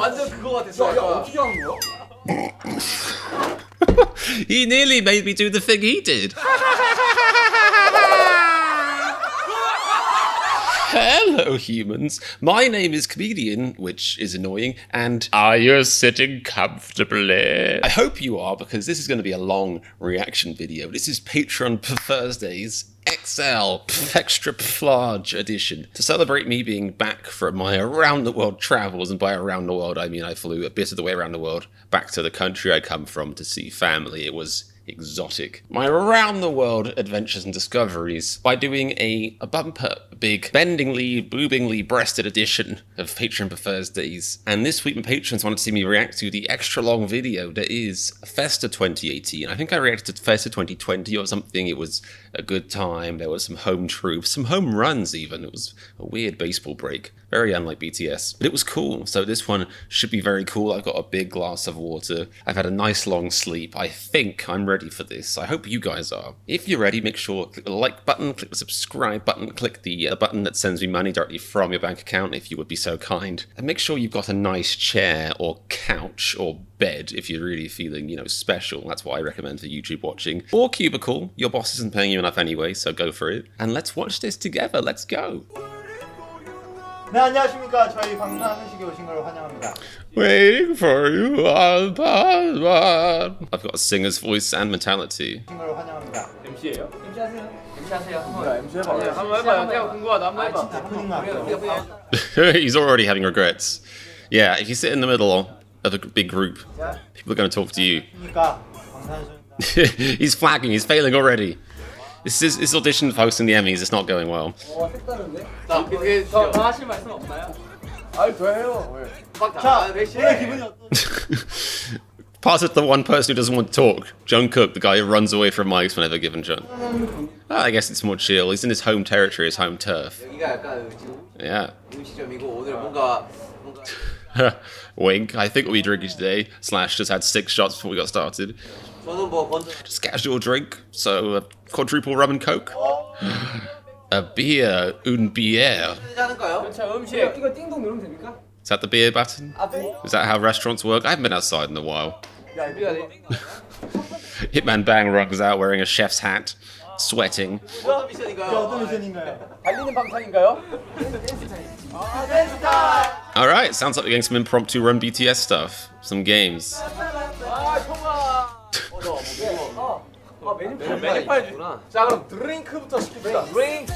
완전 그거 같았어. 야, 어떻게 한 거야? He nearly made me do the thing he did. Hello, humans. My name is Comedian, which is annoying, and are you sitting comfortably? I hope you are, because this is going to be a long reaction video. This is Patreon for Thursdays. XL extra large edition to celebrate me being back from my around the world travels, and by around the world I mean I flew a bit of the way around the world back to the country I come from to see family. It was exotic. My around the world adventures and discoveries by doing a bumper big bendingly boobingly breasted edition of Patreon for Thursdays. And this week my patrons wanted to see me react to the extra long video that is Festa 2018. I think I reacted to Festa 2020 or something. It was a good time. There was some home troops, some home runs even. It was a weird baseball break. Very unlike BTS, but it was cool. So this one should be very cool. I've got a big glass of water. I've had a nice long sleep. I think I'm ready for this. I hope you guys are. If you're ready, make sure click the like button, click the subscribe button, click the button that sends me money directly from your bank account if you would be so kind. And make sure you've got a nice chair or couch or bed if you're really feeling, special. That's what I recommend for YouTube watching. Or cubicle. Your boss isn't paying you enough anyway, so go for it. And let's watch this together. Let's go. 네, 안녕하십니까. 저희 방탄회식에 오신 걸 환영합니다. Waiting for you on pause. I've got a singer's voice and mentality. 오신 걸 환영합니다. MC예요? MC 하세요. MC 하세요. MC 해봐. 한번 해봐요. 제가 궁금하다. 한번 해봐. 진짜 해보는 거 같아요. He's already having regrets. Yeah, if you sit in the middle of a big group, people are going to talk to you. 그러니까 방탄소년단. He's flagging, he's failing already. This audition for hosting the Emmys, it's not going well. 색다른데? 자, 더 하실 말씀 없나요? 아니, 더 해요. 자, 오늘 기분이 어떠세요? Pass it to the one person who doesn't want to talk. Jungkook, the guy who runs away from mics whenever given chance. Well, I guess it's more chill. He's in his home territory, his home turf. 여기가 약간 지금 Yeah. 음식점이고 오늘 뭔가 Wink. I think what we're drinking today. Slash just had 6 shots before we got started. 저는 뭐 먼저 Just casual drink. So a quadruple rum and coke. A beer, une bière. 하는가요? 자, 음식 이거 띵동 누르면 됩니까? Is that the beer button? Is that how restaurants work? I haven't been outside in a while. 야, 우리가 Hitman Bang runs out wearing a chef's hat, sweating. 어떤 미션인가요? 어떤 미션인가요? 달리는 방탄인가요? 댄스 타임! Alright, sounds like we're getting some impromptu run BTS stuff. Some games. 아, 통화! 메뉴판 주구나. 자, 그럼 드링크부터 시킵시다. 드링크!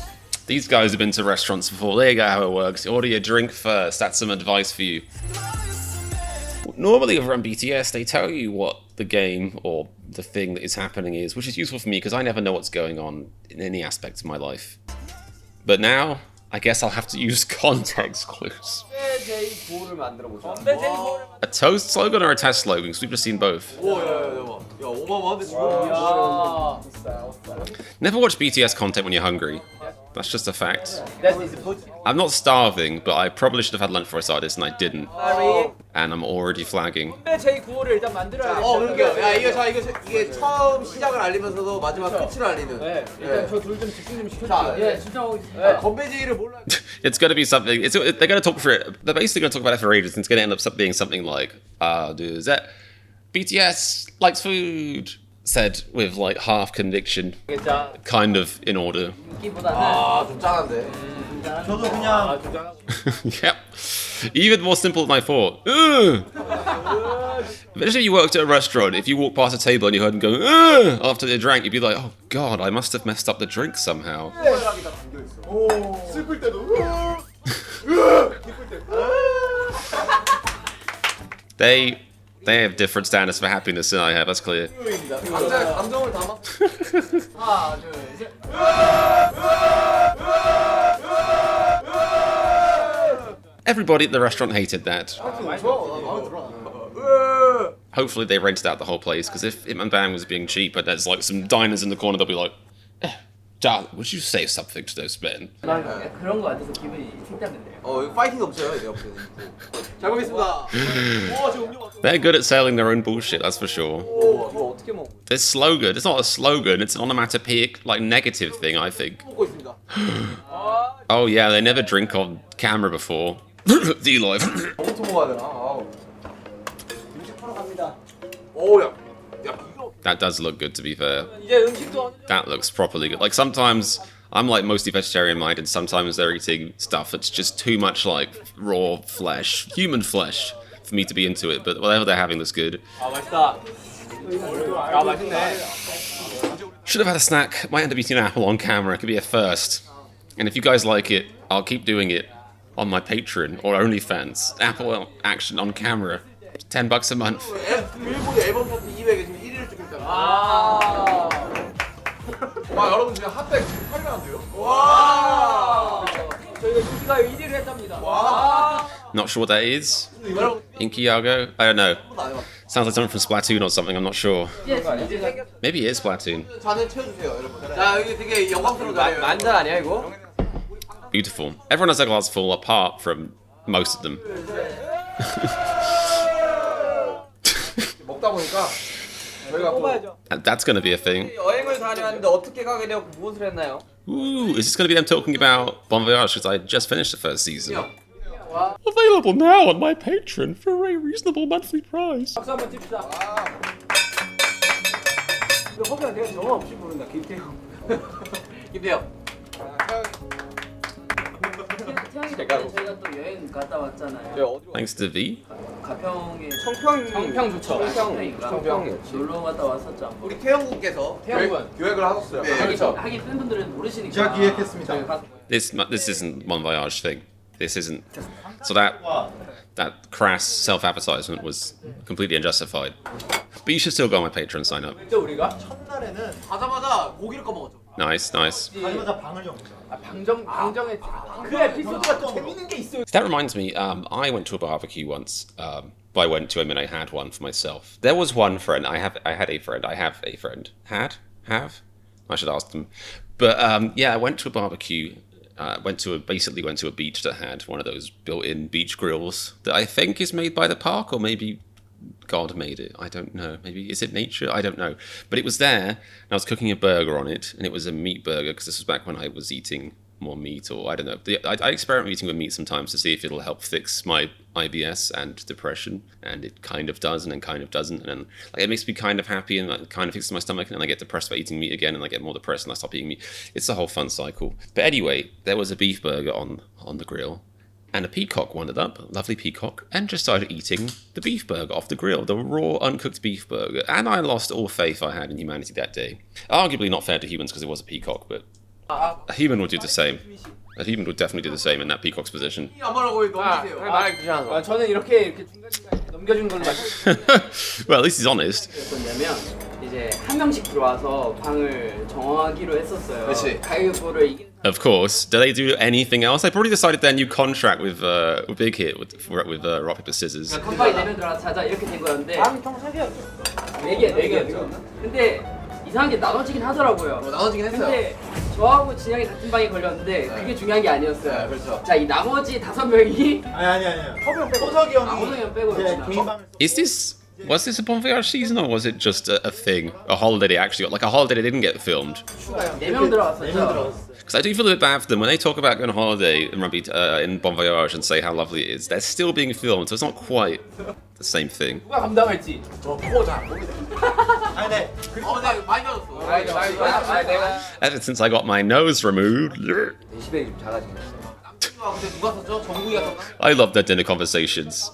These guys have been to restaurants before. There you go how it works. Order your drink first. That's some advice for you. Normally over on BTS, they tell you what the game or the thing that is happening is, which is useful for me because I never know what's going on in any aspect of my life. But now, I guess I'll have to use context clues. A toast slogan or a test slogan? Because we've just seen both. Never watch BTS content when you're hungry. That's just a fact. I'm not starving, but I probably should have had lunch before I started this, and I didn't. And I'm already flagging. 제9호를 일단 만들어야 돼. 그러게요. 야, 이게 처음 시작을 알리면서도 마지막 끝을 알리는. 네. 일단 저 둘 좀 집중 좀 시켜주세요. 예, 집중하고 있습니다. 건배지를 몰라. It's going to be something. They're going to talk for it. They're basically going to talk about it for ages, and it's going to end up being something like, does that BTS likes food? Said with like half conviction, kind of in order. 아, 좀 짠한데. 저도 그냥 Yep. Even more simple than I thought. Imagine you worked at a restaurant. If you walk past a table and you heard them go after they drank, you'd be like, "Oh God, I must have messed up the drink somehow." 슬플 때도 They have different standards for happiness than I have. That's clear. 감정을 담아. 하나, 둘, 셋. Everybody at the restaurant hated that. Hopefully they rented out the whole place, because if Hitman Bang was being cheap and there's like some diners in the corner, they'll be like, Darling, would you say something to those men? 그런 거 같아서 기분이 색다른데요. 파이팅 넘쳐요, 이 옆에. 잘 먹겠습니다. They're good at selling their own bullshit, that's for sure. 이거 어떻게 먹어? This slogan, it's not a slogan, it's an onomatopoeic, like, negative thing, I think. 먹고 있습니다. Oh yeah, they never drink on camera before. D-Live. 뭐부터 먹어야 되나? 아우. 음식 하러 갑니다. 오, 야 이거. That does look good, to be fair. 이제 음식도. That looks properly good. Like sometimes I'm like mostly vegetarian minded. Sometimes they're eating stuff that's just too much like raw flesh, human flesh, for me to be into it. But whatever they're having looks good. 아 맛있다. 아 맛있네. Should have had a snack. Might end up eating an apple on camera. It could be a first. And if you guys like it, I'll keep doing it on my Patreon or OnlyFans. Apple action on camera. $10 a month. 일본의 앨범 차트 200에 지금 1위를 찍고 있잖아. 와 여러분 지금 핫백 지금 8위라는데요? 와 저희가 인기가요 1위를 했답니다. 와 Not sure what that is. Inkiyago? I don't know. Sounds like something from Splatoon or something. I'm not sure. Maybe it is Splatoon. 잔을 채워주세요 여러분. 자 여기 되게 영광스러워요. 만잔 아니야 이거? Beautiful. Everyone has their glass full apart from most of them. 먹다 보니까 저희가 또 That's going to be a thing. 여행을 다녀왔는데 어떻게 가게 되었고 무엇을 했나요? Ooh, is this going to be them talking about Bon Voyage? Because I just finished the first season. Available now on my Patreon for a reasonable monthly price. 박수 한번 칩시다. 허비야 내가 정화 없이 부른다. 김태형. 김태형. 태양이 저희가 또 여행 갔다 왔잖아요. Thanks to V. 가평에 청평 좋죠. 청평 놀러 갔다 왔었죠. 우리 태형군께서 기획을 하셨어요. 네, 그렇죠. 하긴 팬분들은 모르시니까. 제가 기획했습니다. This isn't Bon Voyage thing. This isn't. So that crass self-advertisement was completely unjustified. But you should still go on my Patreon sign up. 그때 우리가 첫날에는 가자마자 고기를 꺼먹었죠. Nice, nice. 가자마자 방을 연 거죠. 방정에 그 에피소드가 또 재밌는 게 있어요. That reminds me, I went to a barbecue once. By went to, I mean I had one for myself. There was one friend. I have a friend. Have? I should ask them. But yeah, I went to a barbecue. Basically went to a beach that had one of those built-in beach grills that I think is made by the park, or maybe God made it. I don't know. Maybe is it nature? I don't know. But it was there, and I was cooking a burger on it, and it was a meat burger because this was back when I was eating more meat, or I don't know. I experiment eating with meat sometimes to see if it'll help fix my IBS and depression, and it kind of does, and then kind of doesn't, and then like it makes me kind of happy, and it kind of fixes my stomach, and then I get depressed by eating meat again, and I get more depressed, and I stop eating meat. It's a whole fun cycle. But anyway, there was a beef burger on the grill, and a peacock wandered up, a lovely peacock, and just started eating the beef burger off the grill, the raw, uncooked beef burger, and I lost all faith I had in humanity that day. Arguably not fair to humans because it was a peacock, but a human would do the same. A human would definitely do the same in that peacock's position. 저는 이렇게 중간중간 넘겨준 걸로 Well, at least he's honest. 뭐냐면 이제 한 명씩 들어와서 방을 정하기로 했었어요. 그렇지. 가위바위보를 이긴 Of course. Do they do anything else? They probably decided their new contract with Big Hit with Rock Paper Scissors. 컴파이 4명 들어와서 자자 이렇게 된 거였는데 다음이 총 3개였죠. 4개. 근데 이상하게 나눠지긴 하더라고요. 나눠지긴 했어요. 근데 저하고 진영이 같은 방에 걸렸는데 그게 중요한 게 아니었어요. 네, 그렇죠. 자, 이 나머지 5명이 아니야. 호석이 형이 호석이 형 빼고 이제 개인 방을 Was this a Bon Voyage season, or was it just a thing, a holiday they actually got, like a holiday that didn't get filmed? 4명 들어왔었죠. Because I do feel a bit bad for them when they talk about going on holiday in Bon Voyage and say how lovely it is. They're still being filmed, so it's not quite the same thing. 누가 감당할지. 코자. 아니 네. 내가 많이 받았어. 내가. Ever since I got my nose removed. 시대에 좀 작아지긴 했어. 근데 누가 썼죠? 정국이가 썼나? I love their dinner conversations.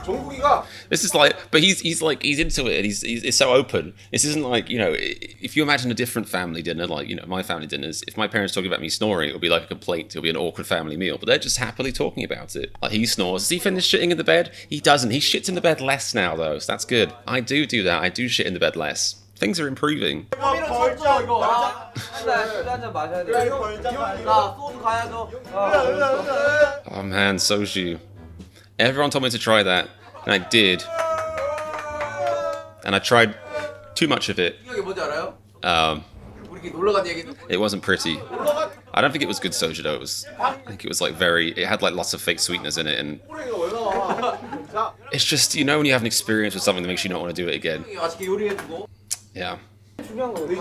정국이가 This is like, but he's into it, and he's so open. This isn't like, you know, if you imagine a different family dinner, like, you know, my family dinners, if my parents talking about me snoring, it would be like a complaint. It would be an awkward family meal, but they're just happily talking about it. Like, he snores. Has he finished shitting in the bed? He doesn't. He shits in the bed less now, though, so that's good. I do that. I do shit in the bed less. Things are improving. 벌점 이거. 한잔 마셔야 돼. 나 소주 가야죠. Oh man, soju. Everyone told me to try that, and I did. And I tried too much of it. 이게 뭔지 알아요? 우리 놀러 간 얘기도. It wasn't pretty. I don't think it was good soju though. I think it was like it had like lots of fake sweetness in it, and it's just, you know, when you have an experience with something that makes you not want to do it again. 맛있게 요리해주고. Yeah. 중요한 거 이제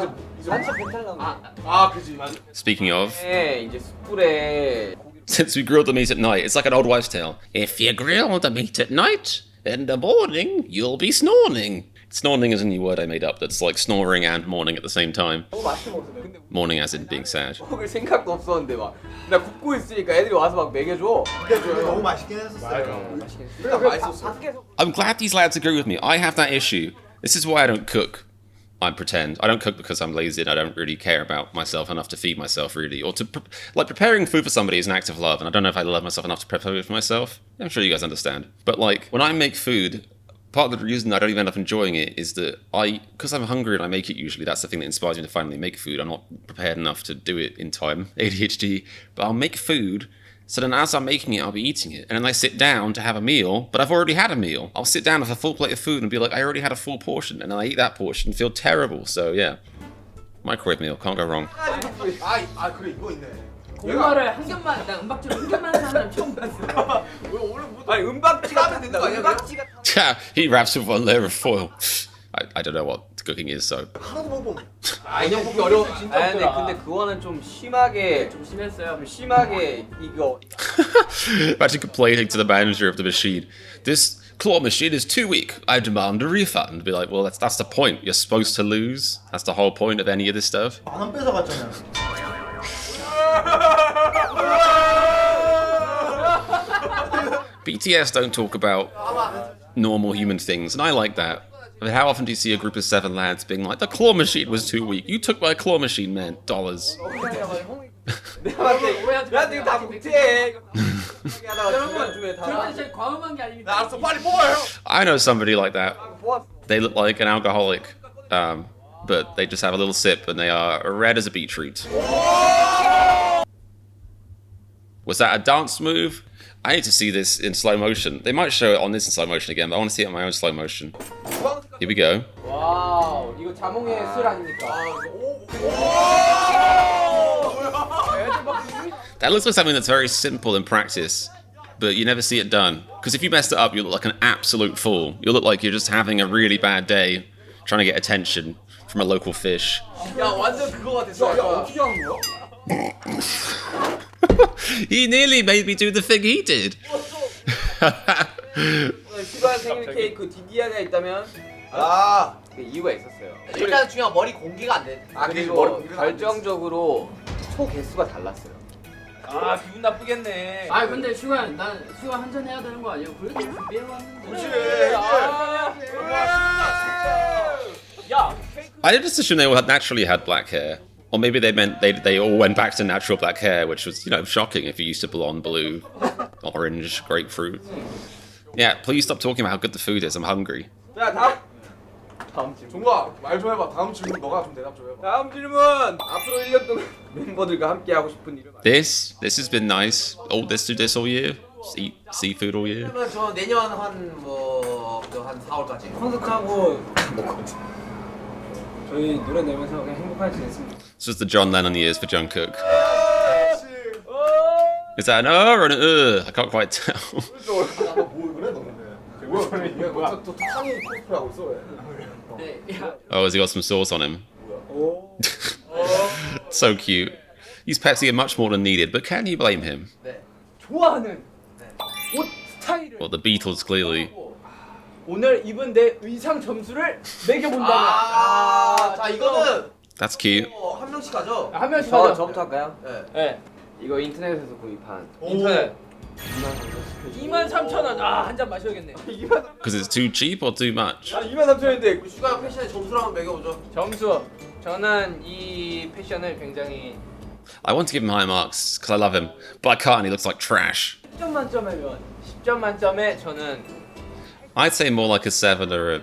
괜찮나? 아, 그지. Speaking of, 이제 숯불에 since we grilled the meat at night. It's like an old wives' tale. If you grill the meat at night, in the morning you'll be snoring. Snoring is a new word I made up that's like snoring and mourning at the same time. 너무 맛있게 먹었어. 근데 Mourning as in being sad. 먹을 생각도 없었는데 막 나 굽고 있으니까 애들이 와서 막 먹여줘. 근데 너무 맛있긴 했었어요. 진짜 맛있었어. I'm glad these lads agree with me. I have that issue. This is why I don't cook. I pretend. I don't cook because I'm lazy and I don't really care about myself enough to feed myself, really. Or to, like, preparing food for somebody is an act of love, and I don't know if I love myself enough to prepare food for myself. I'm sure you guys understand. But, like, when I make food, part of the reason I don't even end up enjoying it is that because I'm hungry and I make it usually, that's the thing that inspires me to finally make food. I'm not prepared enough to do it in time, ADHD, but I'll make food. So then as I'm making it, I'll be eating it. And then I sit down to have a meal, but I've already had a meal. I'll sit down with a full plate of food and be like, I already had a full portion. And then I eat that portion and feel terrible. So yeah, microwave meal, can't go wrong. 아 그래 이거 있네. 고구마를 한 겹만, 나 은박지를 한 겹만 사는 사람 처음 봤어요. 왜 오늘 뭐 아니 은박지가 하면 되는 거 아니야? 은박지가 He wraps with one layer of foil. I don't know what cooking is, so. 하나도 못 보면. 그냥 보기 어려워. 진짜 근데 그거는 좀 심하게 좀 심했어요. 좀 심하게 이거. Imagine complaining to the manager of the machine. This claw machine is too weak. I demand a refund. Be like, well, that's the point. You're supposed to lose. That's the whole point of any of this stuff. 10,000원 뺏어갔잖아요. BTS don't talk about normal human things, and I like that. I mean, how often do you see a group of 7 lads being like, the claw machine was too weak. You took my claw machine, man. $. 내한테 이거 다 못해. 여러분, 절대 제 과음한 게 아닙니다. 알았어 빨리 뽑아요. I know somebody like that. They look like an alcoholic, but they just have a little sip and they are red as a beetroot. Was that a dance move? I need to see this in slow motion. They might show it on this in slow motion again, but I want to see it in my own slow motion. Here we go. 와우, 이거 자몽의 술 아닙니까? That looks like something that's very simple in practice, but you never see it done. Because if you messed it up, you look like an absolute fool. You look like you're just having a really bad day, trying to get attention from a local fish. 야 완전 그거 같았어. 야 어떻게 하는 거야? He nearly made me do the thing he did. 슈가 생일 케이크 디디아가 있다면 아 그 이유가 있었어요. 일단 중요한 머리 공개가 안 돼. 아 그리고 결정적으로 초 개수가 달랐어요. 아 기분 나쁘겠네. 아 근데 슈가 난 슈가 한잔 해야 되는 거 아니야? 그래도 준비해 왔는데. 그래. 야. I just assumed they all naturally had black hair. Or maybe they meant they all went back to natural black hair, which was, you know, shocking if you're used to blonde, blue, orange, grapefruit. Yeah, please stop talking about how good the food is. I'm hungry. 야 다음 질문. 종아 말 좀 해봐. 다음 질문 너가 좀 대답 좀 해봐. 다음 질문. 앞으로 1년 동안 멤버들과 함께 하고 싶은 일을 This has been nice. All this do this all year. Eat seafood all year. 그러면 저 내년 한 4월까지. 콘서트하고 저희 노래 내면서 그냥 행복하게 지냈습니다. This was the John Lennon years for Jungkook. Is that an or an I can't quite tell. 뭐 그래 너는? 뭐야? 또 탕이 코스프레 하고 있어 왜? Oh, has he got some sauce on him? So cute. These pets are much more than needed, but can you blame him? 좋아하는 옷 스타일을 Well, the Beatles clearly. 오늘 입은 내 의상 점수를 매겨본다면 자 이거는 That's cute. 한 명씩 하죠. 한 명씩 하죠. 저부터 할까요? 네. 이거 인터넷에서 구입한 인터넷. 23,000원. 아, 한 잔 마셔야겠네. Because it's too cheap or too much? 23,000원인데 슈가 패션에 점수를 한번 매겨보죠. 점수. 저는 이 패션을 굉장히 I want to give him high marks because I love him, but I can't. He looks like trash. 10점 만점이면 10점 만점에 저는 I'd say more like a 7 or a.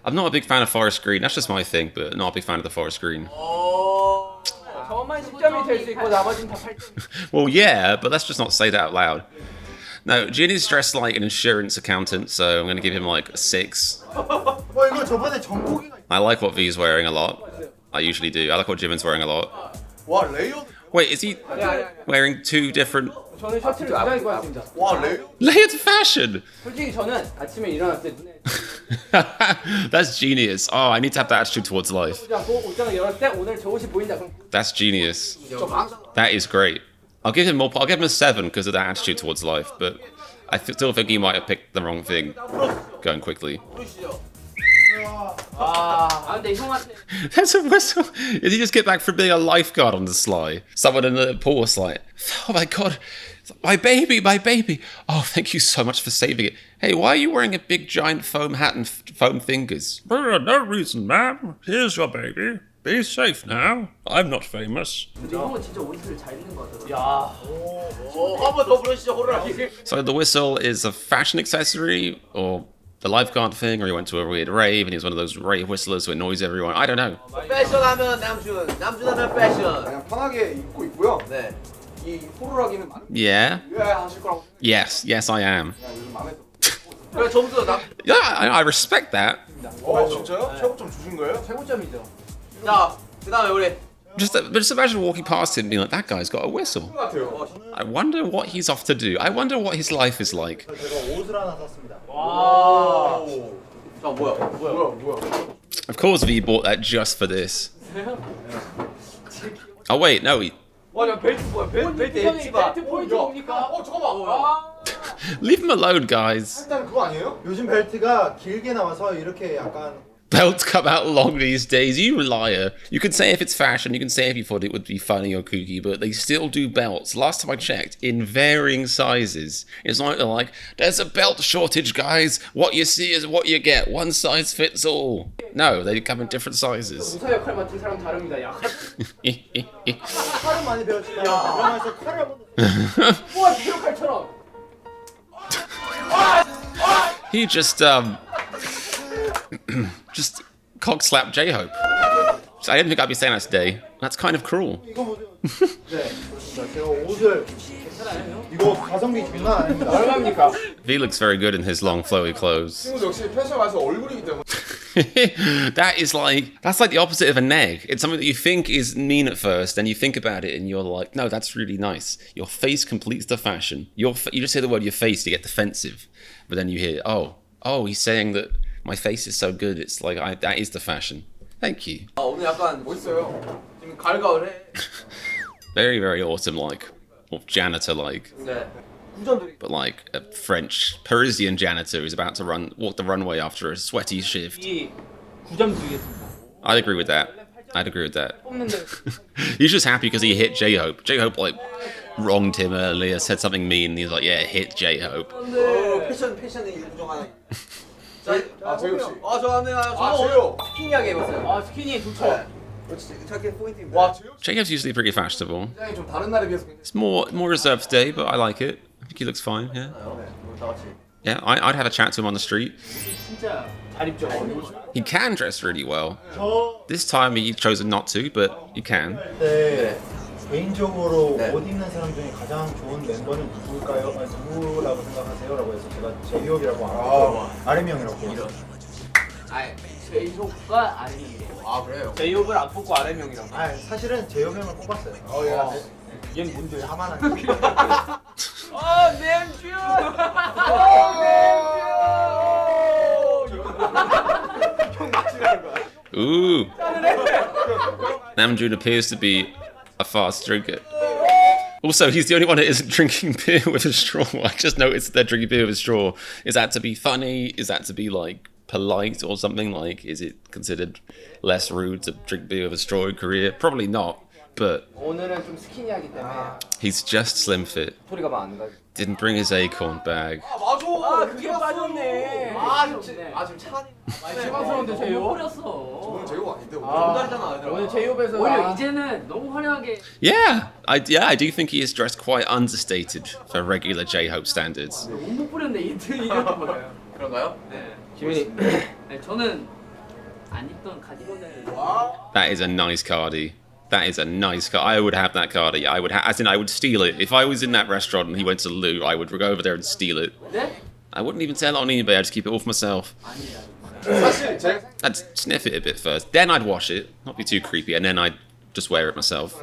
I'm not a big fan of forest green. That's just my thing, but not a big fan of the forest green. 저만 10점이 될 수 있고 나머지는 다 8점. Well, yeah, but let's just not say that out loud. No, Jin is dressed like an insurance accountant, so I'm going to give him like a 6. 이거 저번에 정국이가 I like what V's wearing a lot. I usually do. I like what Jimin's wearing a lot. 와 레이어드. Wait, is he wearing 2 different 저는 셔츠를 두 장 입고 왔습니다. 와 레이어드. layered fashion? 솔직히 저는 아침에 일어났을 때 눈에 That's genius. Oh, I need to have that attitude towards life. 보지 않고 옷장을 열었을 때 오늘 저 옷이 보인다. 그럼 That's genius. 저 방송. That is great. I'll give him more. I'll give him a 7 because of that attitude towards life. But I still think he might have picked the wrong thing. Going quickly. 부르시죠. 근데 형한테 That's a whistle. Did he just get back from being a lifeguard on the sly? Someone in the pool was like, "Oh my god, my baby, my baby! Oh, thank you so much for saving it. Hey, why are you wearing a big giant foam hat and foam fingers?" No reason, ma'am. Here's your baby. Be safe now. I'm not famous. 근데 형은 진짜 옷을 잘 입는 거 같더라고. 한번 더 부르시죠, 호루라. So the whistle is a fashion accessory, or the lifeguard thing, or he went to a weird rave and he was one of those rave whistlers who annoys everyone. I don't know. 패션하면 남준, 남준하면 패션. 그냥 편하게 입고 있고요. 네. 이 호루라기는 많은 Yeah. 하실 거라고 Yes, I am. 그냥 요즘 마음에 들어. 그래 점수 남. Yeah, I respect that. 진짜요? 최고점 주신 거예요? 최고점이죠. 자, 그다음에 우리. Just imagine walking past him and being like, that guy's got a whistle. 같아요. I wonder what he's off to do. I wonder what his life is like. 제가 옷을 하나 샀습니다. 자, 뭐야? Of course V bought that just for this. Oh wait, no, 와, 벨트 뭐야? 벨트 형이 엣지가. 벨트 포인트 뭡니까? 잠깐만. leave him alone, guys. 일단 그거 아니에요? 요즘 벨트가 길게 나와서 이렇게 약간 Belts come out long these days, you liar. You can say if it's fashion, you can say if you thought it would be funny or kooky, but they still do belts. Last time I checked, in varying sizes. It's like they're like, there's a belt shortage, guys. What you see is what you get. One size fits all. No, they come in different sizes. 의사 역할 맡은 사람 다릅니다. 약간 칼을 많이 배웠지만 드라마에서 칼을 한번 우와 비료칼처럼. He just cock slapped J-Hope. I didn't think I'd be saying that today. That's kind of cruel. 이거 보세요. 네, 그렇습니다. 제가 옷을 이거 가성비 장난 아닙니다. 얼마입니까? V looks very good in his long flowy clothes. 친구 역시 패션 가서 얼굴이기 때문에 That's like the opposite of a neg. It's something that you think is mean at first, then you think about it and you're like, no, that's really nice. Your face completes the fashion. You just hear the word your face to get defensive, but then you hear, oh, he's saying that my face is so good. It's like that is the fashion. Thank you. 오늘 약간 멋있어요. 지금 가을가을해. Very, very autumn-like, or janitor-like, 네. but like a French Parisian janitor who's about to walk the runway after a sweaty shift. 9점 드리겠습니다. I'd agree with that. 뽑는데 He's just happy because he hit J-Hope. J-Hope like wronged him earlier, said something mean, and he's like, yeah, hit J-Hope. 패션의 일부 중 하나. 자, 제이홉 씨. 좋아합니다. 제이홉. 스키니하게 입었어요. 아 스키니에 좋죠. 자켓 포인트입니다. 와 제이홉 J-Hope's usually pretty fashionable. 굉장히 좀 다른 날에 비해서 굉장히 It's more reserved today, but I like it. I think he looks fine. Yeah, 다 같이. yeah. I'd have a chat to him on the street. 진짜 잘 입죠. He can dress really well. 저 This time he chosen not to, but he can. 때 개인적으로 네. 옷 입는 사람 중에 가장 좋은 멤버는 누굴까요? 아니, 누구라고 생각하세요? 라고 해서 제가 제이홉이라고 하고 아름이 형이라고 아 제이홉과 아니에요. 아 그래요. 제이홉을 안 뽑고 아래명이라고. 아 사실은 제이홉 형을 뽑았어요. 예. 얘는 뭔지 하만한 냄주. Ooh. Namjoon appears to be a fast drinker. Also, he's the only one that isn't drinking beer with a straw. I just noticed they're drinking beer with a straw. Is that to be funny? Is that to be like polite or something? Like, is it considered less rude to drink beer with a straw in Korea? Probably not, but 오늘은 좀 스키니하기 때문에 he's just slim fit. 소리가 안 나요. Didn't bring his acorn bag. 맞아. 아 그게 빠졌네. 지금 차. 실망스러운데 제이홉 너무 버렸어. 제이홉 아닌데 잘잖아. 오늘 제이홉에서 오히려 이제는 너무 화려하게. Yeah, I do think he is dressed quite understated for regular J-Hope standards. 옷못 뿌렸네 이것도 몰라요. 그런가요? 네. 지민이 네, 저는 안 입던 가디건을. That is a nice cardi. That is a nice car. I would have that cardi. I would steal it. If I was in that restaurant and he went to Lou, I would go over there and steal it. 네? I wouldn't even sell it on eBay. I'd just keep it all for myself. 아니야. 사실 제가 I'd sniff it a bit first. Then I'd wash it. Not be too creepy. And then I'd just wear it myself.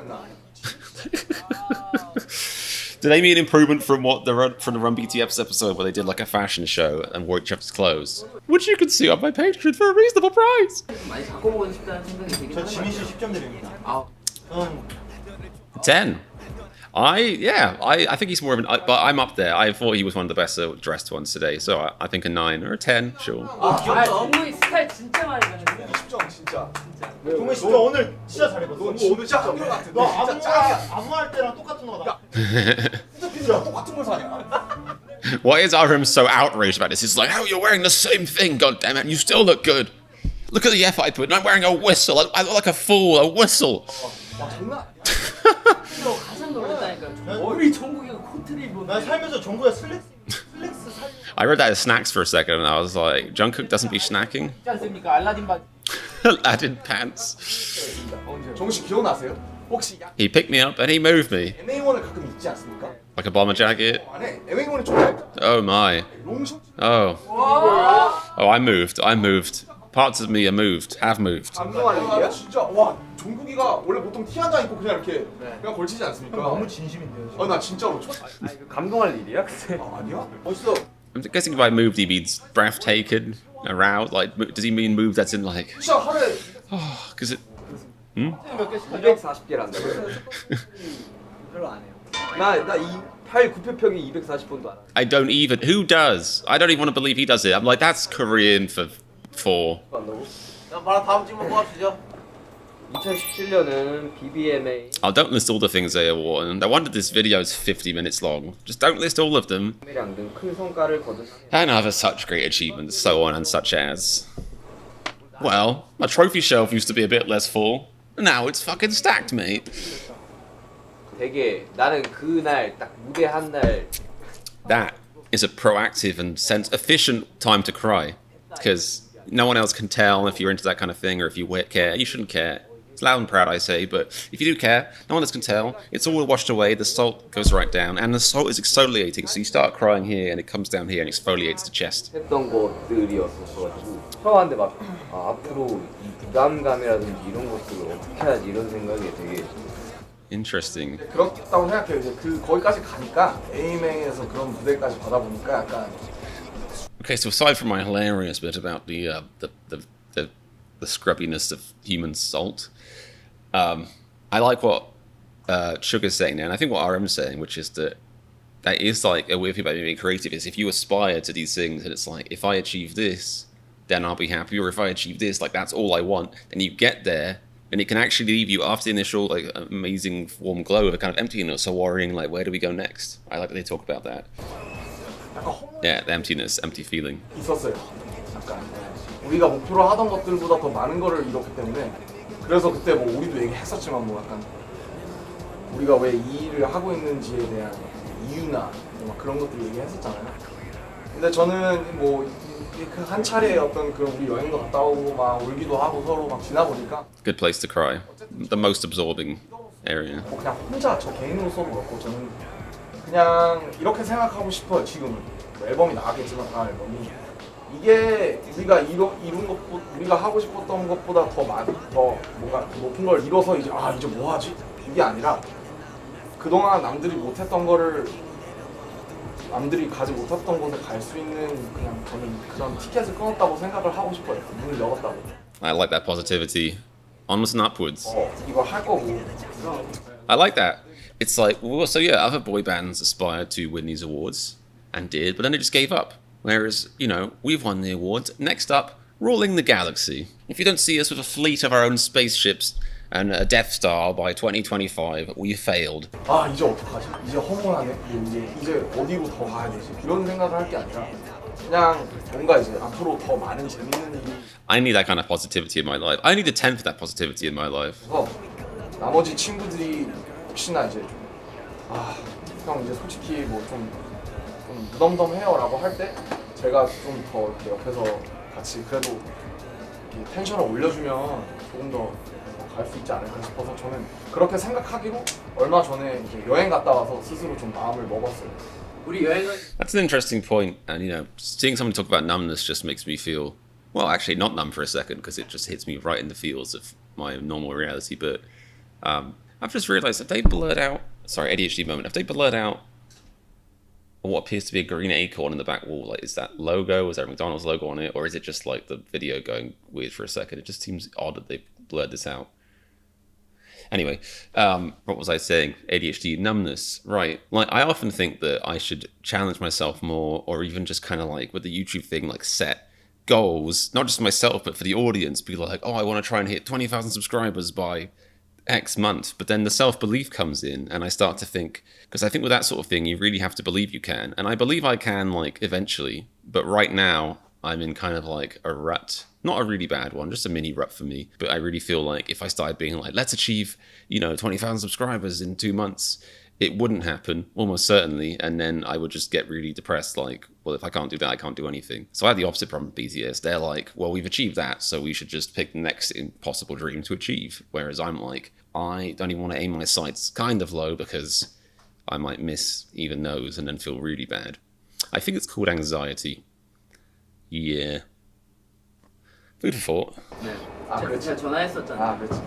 Do they mean improvement from the Run BTS episode where they did like a fashion show and wore each other's clothes? Which you can see on my Patreon for a reasonable price. 많이 바꿔보고 싶다는 생각이 들긴 저 하는 지민 씨 것 10점 드립니다. 같아요. 저는 10. I think he's more of an. But I'm up there. I thought he was one of the best dressed ones today. So I think a 9 or a 10, sure. 정국이 스타일 진짜 많이 변했어요. 10점 진짜. 동훈 진짜 오늘 진짜 잘해봤어. 너 진짜 한결 같아. 너 진짜 짱이야. 안무할 때랑 똑같은 거다. 진짜 피디랑 똑같은 걸 사냐? Why is RM so outraged about this? It's like, oh, you're wearing the same thing, goddammit, and you still look good. Look at the effort I put in. I'm wearing a whistle. I look like a fool. A whistle. 와 장난 아니야. 너 가장 놀랐다니까. 머리 정국이가 코트를 입었네. 난 살면서 정구야 슬랙스 살. I read that as snacks for a second, and I was like, Jungkook doesn't be snacking? 있지 않습니까? 알라딘 바. Aladdin pants. 정씨 기억나세요? 혹시 약 He picked me up and he moved me. MA1을 가끔 입지 않습니까? Like a bomber jacket. 안에 MA1이 좀 얇다. Oh my. 롱셔츠. Oh. Oh, I moved. Parts of me are moved. Have moved. 아, 진짜 와 종국이가 원래 보통 티 한 장 입고 그냥 이렇게 그냥 걸치지 않습니까? 너무 진심인데요. 지금. 나 진짜로 감동할 일이야? 근데 아니야? 멋있어. I'm guessing by moved he means breathtaken, aroused. Like, does he mean moved as in like? 진짜 하루에 Because it. 240개란다고요? 별로 안 해요. 나이8 9표평이 240번도 안 해. I don't even. Who does? I don't even want to believe he does it. I'm like, that's Korean for 4. 자, 바로 다음 질문 뽑아주시죠. 2017년은 BBMA Oh, don't list all the things they award. And I wonder this video is 50 minutes long. Just don't list all of them. 량 등 큰 성과를 거둔 And other such great achievements, so on and such as. Well, my trophy shelf used to be a bit less full. Now it's fucking stacked, mate. 되게 나는 그날 딱 무대 한 날 That is a proactive and efficient time to cry. Because no one else can tell if you're into that kind of thing or if you care. You shouldn't care. It's loud and proud, I say, but if you do care, no one else can tell. It's all washed away, the salt goes right down, and the salt is exfoliating, so you start crying here, and it comes down here and exfoliates the chest. 했던 것들이었어가지고 처음한데 막 앞으로 이 부담감이라든지 이런 것들을 어떻게 하지 이런 생각이 되게 Interesting. 그렇다고 생각해요. 이제 거기까지 가니까 에이맹에서 그런 무대까지 받아보니까 약간 Okay, so aside from my hilarious bit about the scrubbiness of human salt, I like what Sugar's saying now, and I think what RM's saying, which is that is like a weird thing about being creative, is if you aspire to these things, and it's like, if I achieve this, then I'll be happy, or if I achieve this, like that's all I want, then you get there, and it can actually leave you after the initial like amazing warm glow of a kind of emptiness, or worrying like, where do we go next? I like that they talk about that. Yeah, the emptiness, empty feeling. 있었어요. 약간 우리가 목표로 하던 것들보다 더 많은 거를 이뤘기 때문에 그래서 그때 뭐 우리도 얘기했었지만 뭐 약간 우리가 왜 이 일을 하고 있는지에 대한 이유나 막 그런 것들 얘기했었잖아요. 근데 저는 뭐 그 한 차례 어떤 그런 우리 여행도 갔다 오고 막 울기도 하고 서로 막 지나 보니까 Good place to cry. The most absorbing area. 뭐 그냥 혼자 저 개인으로서도 그렇고 저는 그냥 이렇게 생각하고 싶어요. 지금은 뭐 앨범이 나가겠지만 다음 앨범이 이게 우리가 이룬 것보다 우리가 하고 싶었던 것보다 더 뭔가 높은 걸 이뤄서 이제 이제 뭐 하지? 이게 아니라 그동안 남들이 못했던 거를 남들이 가지 못했던 곳에 갈 수 있는 그냥 저는 그런 티켓을 끊었다고 생각을 하고 싶어요. 문을 열었다고. I like that positivity. Onwards and upwards. 이걸 할 거고. I like that. It's like, well, so yeah, other boy bands aspired to win these awards and did, but then they just gave up. Whereas, you know, we've won the awards. Next up, ruling the galaxy. If you don't see us with a fleet of our own spaceships and a Death Star by 2025, we failed. 이제 어떡하지? 이제 허무하네. 이제 어디로 더 가야 되지? 이런 생각을 할 게 아니라 그냥 뭔가 이제 앞으로 더 많은 재밌는 일이. I need that kind of positivity in my life. I need a tenth of that positivity in my life. 그래서 나머지 친구들이 혹시나 이제 형 이제 솔직히 뭐 좀 무덤덤해요라고 할 때 제가 좀 더 이렇게 옆에서 같이 그래도 이렇게 텐션을 올려주면 조금 더 갈 수 있지 않을까 싶어서 저는 그렇게 생각하기로 얼마 전에 이제 여행 갔다 와서 스스로 좀 마음을 먹었어요. 우리 여행은 That's an interesting point, and you know, seeing someone talk about numbness just makes me feel, well, actually not numb for a second because it just hits me right in the feels of my normal reality. But I've just realised that they blurred out. Sorry, ADHD moment. If they blurred out what appears to be a green acorn in the back wall, like is that logo? Is there a McDonald's logo on it, or is it just like the video going weird for a second? It just seems odd that they blurred this out. Anyway, what was I saying? ADHD numbness, right? Like, I often think that I should challenge myself more, or even just kind of like with the YouTube thing, like set goals, not just for myself, but for the audience. People are like, oh, I want to try and hit 20,000 subscribers by X month. But then the self-belief comes in, and I start to think, because I think with that sort of thing, you really have to believe you can. And I believe I can, like, eventually. But right now, I'm in kind of like a rut. Not a really bad one, just a mini rut for me. But I really feel like if I started being like, let's achieve, 20,000 subscribers in 2 months, it wouldn't happen, almost certainly. And then I would just get really depressed, like, well, if I can't do that, I can't do anything. So I have the opposite problem with BTS. They're like, well, we've achieved that, so we should just pick the next impossible dream to achieve. Whereas I'm like, I don't even want to aim my sights kind of low because I might miss even those and then feel really bad. I think it's called anxiety. Yeah. Food for thought. 네. 아, 제가 그렇지. 전화했었잖아요. 아, 그렇지.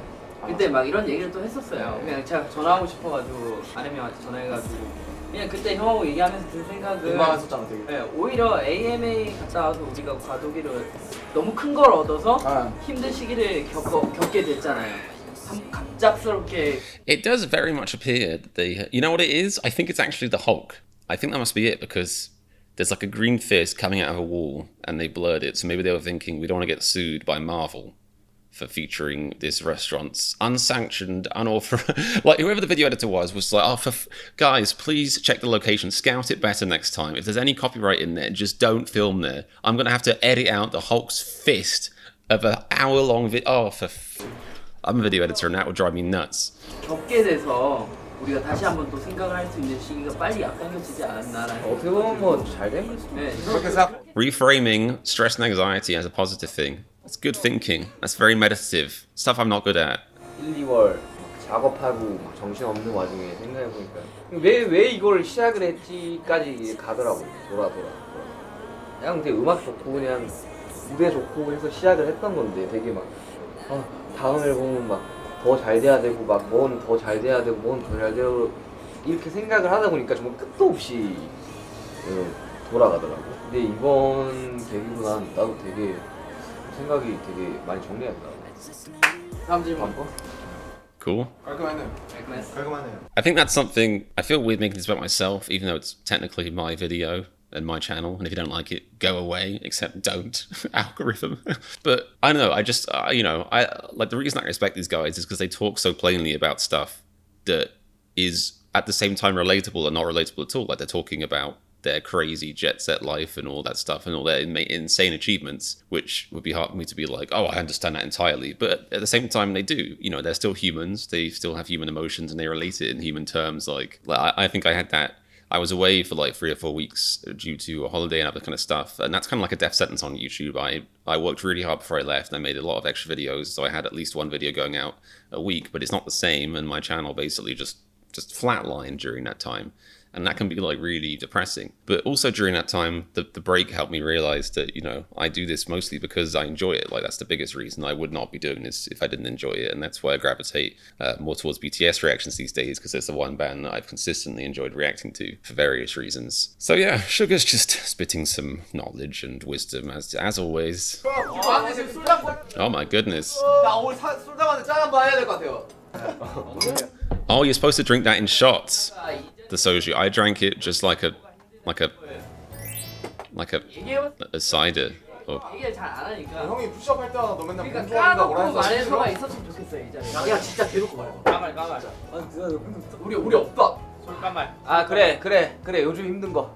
그때 막 이런 얘기를 또 했었어요. 그냥 제가 전화하고 싶어가지고 아렘 형한테 전화해가지고 그냥 그때 형하고 얘기하면서 든 생각은 민망했었잖아 되게. 네, 오히려 AMA 갔다 와서 우리가 과도기를 너무 큰 걸 얻어서 힘든 시기를 겪게 됐잖아요. 갑작스럽게. It does very much appear that they... You know what it is? I think it's actually the Hulk. I think that must be it, because there's like a green fist coming out of a wall and they blurred it. So maybe they were thinking, we don't want to get sued by Marvel for featuring this restaurant's unsanctioned, unauthorized... Like, whoever the video editor was like, oh, guys, please check the location. Scout it better next time. If there's any copyright in there, just don't film there. I'm going to have to edit out the Hulk's fist of an hour-long video. Oh, I'm a video editor and that would drive me nuts. 겪게 돼서 우리가 다시 한번 또 생각을 할 수 있는 시기가 빨리 앞당겨지지 않았나라는 어떻게 보면 뭐 잘 된 거지. 네. 그렇게 생각. Reframing stress and anxiety as a positive thing. That's good thinking. That's very meditative. Stuff I'm not good at. 1, 2월 작업하고 막 정신없는 와중에 생각해보니까 왜 이걸 시작을 했지까지 가더라고. 돌아. 그냥 되게 음악 좋고 그냥 무대 좋고 해서 시작을 했던 건데 되게 막 다음 앨범은 막 더 잘 돼야 되고 막 뭔 더 잘 돼야 되고 뭔 더 잘 되고 이렇게 생각을 하다 보니까 정말 끝도 없이 돌아가더라고. 근데 이번 계기로 난 나도 되게 생각이 되게 많이 정리했다. 다음 질문. Cool. 깔끔하네요. 깔끔하네요. I think that's something... I feel weird making this about myself, even though it's technically my video and my channel, and if you don't like it, go away, except don't. Algorithm. But I don't know, I just, I like, the reason I respect these guys is because they talk so plainly about stuff that is at the same time relatable and not relatable at all. Like, they're talking about their crazy jet set life and all that stuff and all their insane achievements, which would be hard for me to be like, oh, I understand that entirely. But at the same time, they do. They're still humans. They still have human emotions and they relate it in human terms. Like I think I had that. I was away for like 3 or 4 weeks due to a holiday and other kind of stuff. And that's kind of like a death sentence on YouTube. I worked really hard before I left and I made a lot of extra videos. So I had at least one video going out a week, but it's not the same. And my channel basically just flatlined during that time. And that can be like really depressing. But also during that time, the break helped me realize that, I do this mostly because I enjoy it. Like, that's the biggest reason. I would not be doing this if I didn't enjoy it. And that's why I gravitate more towards BTS reactions these days, because it's the one band that I've consistently enjoyed reacting to for various reasons. So yeah, Sugar's just spitting some knowledge and wisdom as always. Oh my goodness. 나 오늘 술 담았는데 짠 한번 해야 될 것 같아요. Oh, you're supposed to drink that in shots. The soju. I drank it just like a cider. 얘기를 잘 안 하니까. 형이 푸시업 할 때마다 너 맨날 그러니까 공부한다 뭐라 까놓고 해서 말해서가 있었으면 좋겠어 이 자리에. 야 진짜 대놓고 말해. 까말. 우리 없다. 까말. 아 그래 요즘 힘든 거.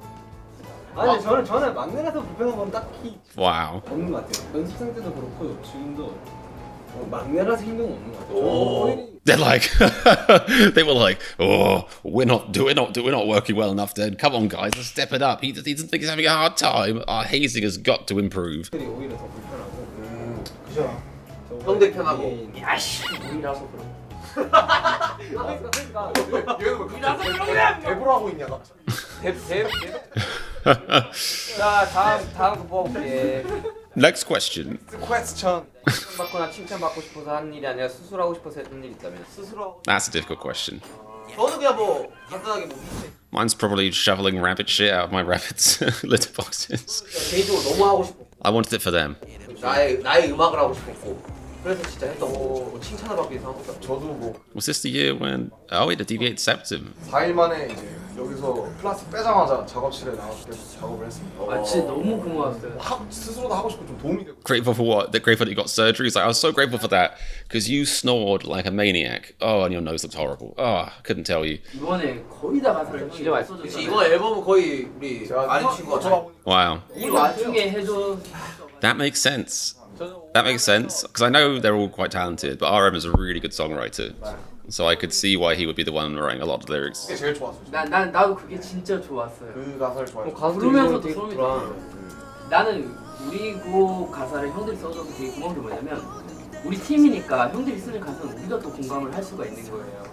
아니 저는 막내라서 불편한 건 딱히 Wow. 없는 것 같아요. 연습생 때도 그렇고 지금도 막내라서 힘든 건 없는 것 같아요. They're like, they were like, oh, we're not working well enough. Then come on, guys, let's step it up. He doesn't think he's having a hard time. Our hazing has got to improve. 오히려 더 불편하고. 그죠. 형들 편하고. 야씨 우리라서 그런. 얘는 왜 대보라고 있냐 갑자기. 자 다음 거 뽑아볼게. Next question. 퀘스천. 칭찬받거나 칭찬받고 싶어서 하는 일이 아니라 스스로 하고 싶어서 했던 일 있다면? 스스로. That's a difficult question. 저는 그냥 뭐 간단하게 뭐 Mine's probably shoveling rabbit shit out of my rabbits' litter boxes. 개인적으로 너무 하고 싶어. I wanted it for them. 나의 음악을 하고 싶었고 그래서 진짜 했던 거 칭찬을 받기 위해서 한 것도 아니고. 저도 뭐 Was this the year when? Oh, we had a deviate septum. 4일 만에 이제 여기서 플라스틱 빼자마자 작업실에 나왔을 때 작업을 했습니다. 아 진짜 너무 고마웠어요. 스스로도 하고 싶고 좀 도움이 되고. Grateful for what? That grateful that you got surgery? He's like, I was so grateful for that because you snored like a maniac. Oh, and your nose looked horrible. Oh, I couldn't tell you. 이번에 거의 다 가사를 진짜 맛있어. 써줬잖아요. 그치, 이번 앨범은 거의 우리 많이 친구 같아. Wow, 이 와중에 해줘. that makes sense. That makes sense because I know they're all quite talented, but RM is a really good songwriter, so I could see why he would be the one writing a lot of the lyrics. 그게 제일 좋았어요. 나도 그게 진짜 좋았어요. 그 가사를 좋아해요. 가수 부르면서도 되게 소름이 좋더라. 돋아요. 나는 우리 곡 가사를 형들이 써줘서 되게 고마운 게 뭐냐면 우리 팀이니까 형들이 쓰는 가사는 우리가 또 공감을 할 수가 있는 거예요.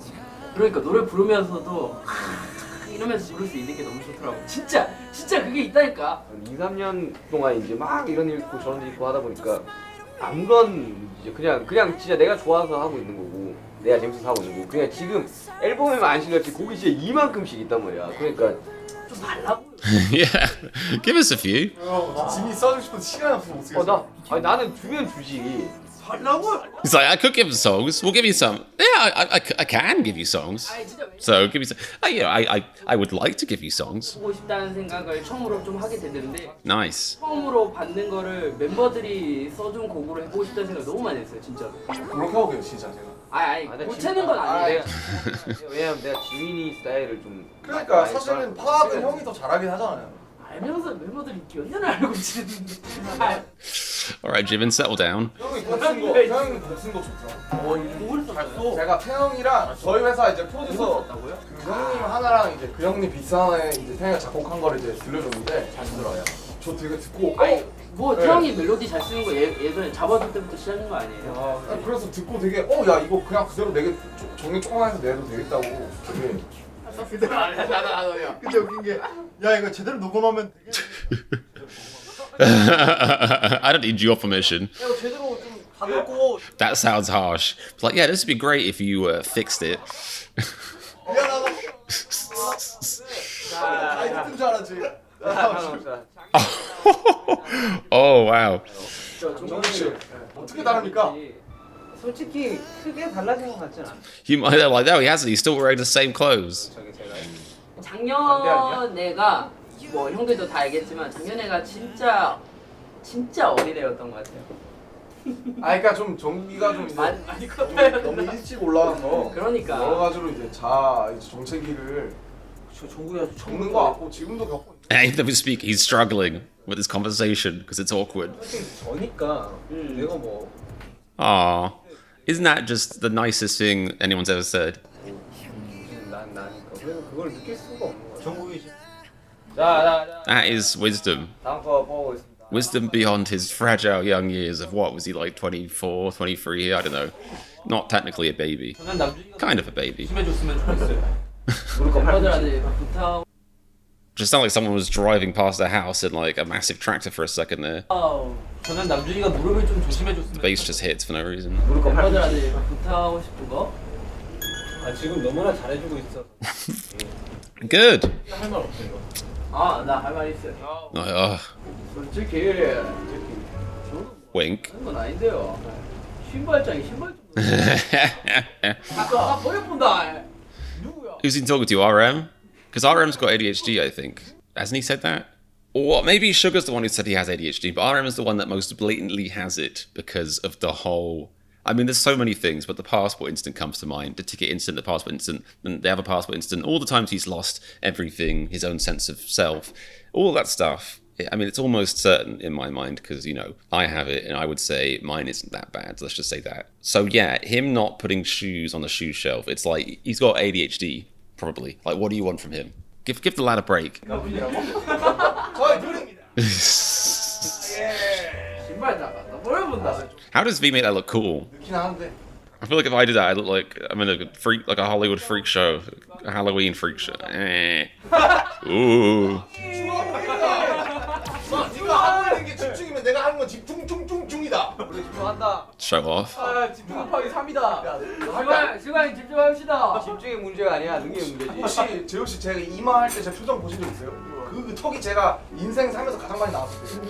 그러니까 노래 부르면서도 이러면서 부를 수 있는 게 너무 좋더라고. 진짜 그게 있다니까. 2, 3년 동안 이제 막 이런 일 있고 저런 일 있고 하다 보니까 아무런 이제 그냥 진짜 내가 좋아서 하고 있는 거고 내가 재밌어서 하고 있는 거고 그냥 지금 앨범에만 안 실렸지 곡이 진짜 이만큼씩 있단 말이야. 그러니까 좀 달라고. Yeah, give us a few. 짐이 써주고 싶은 시간이 없어서 못 쓰겠어요. 아니 나는 주면 주지. He's like, I could give songs. We'll give you some. Yeah, I can give you songs. 아니 진짜 So give me some. I would like to give you songs. 보고 싶다는 생각을 처음으로 좀 하게 됐는데 Nice. 처음으로 받는 거를 멤버들이 써준 곡으로 해보고 싶다는 생각 너무 많이 했어요 진짜로. 그렇게 하고 계세요 진짜 제가. 아니 나 고치는 건 아니에요. 왜냐면 내가 지민이 스타일을 좀 그러니까 많이 사실은 좋아하고 파악은 시간이 형이 더 잘하긴 하잖아요. 알면서 멤버들이 몇 년을 알고 지냈는데. All right, Jimin, settle down. 형이 곡쓴 거 좋다. 곡을 썼어요? 제가 태형이랑 저희 회사 이제 프로듀서 썼다고요? 그 형님 하나랑 이제 그 형님 비트 하나에 이제 태형이가 작곡한 거를 이제 들려줬는데 잘 들어요. 저 되게 듣고 아니 뭐 네. 태영이 멜로디 잘 쓰는 거 예전에 잡아줄 때부터 시작한 거 아니에요? 그래서 듣고 되게 야 이거 그냥 그대로 내게 정리 조금만 해서 내도 되겠다고 되게 나도야. 근데 웃긴 게 야 이거 제대로 녹음하면 되게 I don't need your permission. 이거 제대로 좀 다듬고. That sounds harsh. It's like, yeah, this would be great if you fixed it. 미안하다. 다 듣는 줄 알았지. Oh wow. 정국 씨 어떻게 다릅니까? 솔직히 크게 달라진 것 같진 않아. They're like, no, he hasn't. He's still wearing the same clothes. 저기 제가 작년에가 뭐 형들도 다 알겠지만 작년에가 진짜 어린애였던 것 같아요. 그러니까 좀 정기가 좀 이제 많이 컸어요. 너무 일찍 올라와서 그러니까. 여러 가지로 이제 이제 정체기를 정국이가 겪는 거 같고 지금도 겪고 있는 Hey, let me speak. He's struggling with this conversation because it's awkward. 저니까 내가 뭐 Aw. Isn't that just the nicest thing anyone's ever said? 나니까 그래서 그걸 느낄 수가 없는 거야. 정국이 자 That is wisdom. 다음 거 보고 있습니다. Wisdom beyond his fragile young years of what was he like 24, 23? I don't know. Not technically a baby. 저는 남준이가 Kind of a baby. 조심해줬으면 좋겠어요. 멤버들한테 막 부탁. Just sounded like someone was driving past their house in like a massive tractor for a second there. 저는 남준이가 무릎을 좀 The 조심해줬으면. bass just hits for no reason. 멤버들한테 막 부탁하고 싶은 거. 아 지금 너무나 잘해주고 있어. Good. 할 말 없어 이거. 나 할 말 있어요. 솔직히 Wink. 그런 건 아닌데요. 신발장이 신발 좀. 아까 버려본다. 누구야? Who's he talking to? RM? Because RM's got ADHD, I think. Hasn't he said that? Or maybe Sugar's the one who said he has ADHD, but RM is the one that most blatantly has it because of the whole. I mean, there's so many things, but the passport incident comes to mind. The ticket incident, the passport incident, and the other passport incident. All the times he's lost everything, his own sense of self, all that stuff. I mean, it's almost certain in my mind because, you know, I have it and I would say mine isn't that bad. Let's just say that. So, yeah, him not putting shoes on the shoe shelf, it's like he's got ADHD, probably. Like, what do you want from him? Give the lad a break. 저의 누릅니다. 신발 나갔다 버려본다. How does V make that look cool? 느끼긴 하는데 I feel like if I did that, I'd look like I'm in a freak, like a Hollywood freak show, a Halloween freak show. Ooh. 네가 하고 있는 게 집중이면 내가 하는 건 집중중중중이다. 우리 집중한다. Show off. 집중 급하게 3이다. 시간이 집중합시다. 집중의 문제가 아니야. 능력의 문제지. 혹시 재욱 씨 제가 이마 할 때 제 표정 보신 적 있어요? 그 턱이 제가 인생 살면서 가장 많이 나왔어요.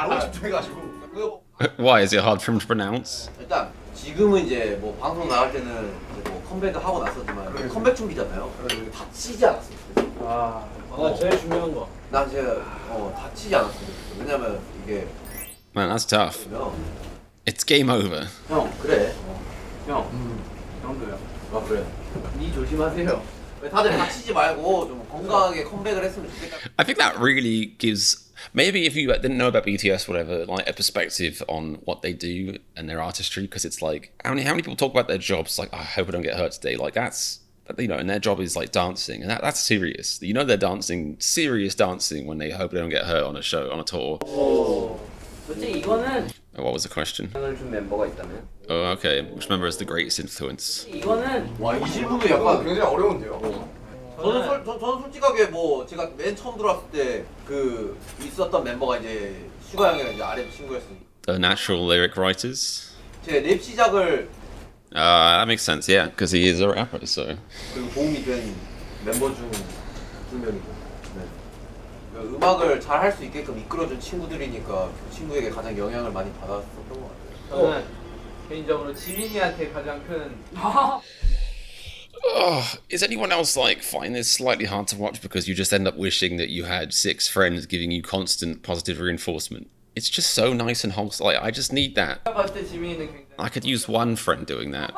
너무 집중해가지고. Why is it hard for him to pronounce? 일단 지금은 이제 뭐 방송 나갈 때는 이제 뭐 컴백을 하고 났었지만 컴백 준비잖아요. 다치지 않았으면 좋겠어. 아, 제일 중요한 거. 난 진짜 다치지 않았으면 좋겠어. 왜냐면 이게 Man, that's tough. 형, It's game over. 형 그래. 형도요. 아 그래. 니 조심하세요. 다들 다치지 말고 좀 건강하게 컴백을 했으면 좋겠다. I think that really gives maybe if you didn't know about BTS, whatever, like a perspective on what they do and their artistry, because it's like how many people talk about their jobs like, oh, I hope I don't get hurt today. Like that's you know, and their job is like dancing, and that's serious. You know, they're dancing, serious dancing when they hope they don't get hurt on a show, on a tour. 솔직히 이거는 Oh, what was the question? 영향을 준 멤버가 있다면? Oh, okay. Which member has the greatest influence? 이거는 와 이 질문도 약간 굉장히 어려운데요. 저는 솔직하게 뭐 제가 맨 처음 들어왔을 때 그 있었던 멤버가 이제 슈가 형이랑 이제 RM 친구였으니까 The natural lyric writers. 제 랩 시작을 That makes sense, yeah, because he is a rapper, so. 그리고 도움이 된 멤버 중 두 명이고 네. 그 음악을 잘 할 수 있게끔 이끌어준 친구들이니까 그 친구에게 가장 영향을 많이 받았었던 것 같아요. 저는 개인적으로 지민이한테 가장 큰 Is anyone else like find this slightly hard to watch because you just end up wishing that you had 6 friends giving you constant positive reinforcement? It's just so nice and wholesome. Like, I just need that. 봤을 때 지민이는 굉장히 I could use one friend doing that.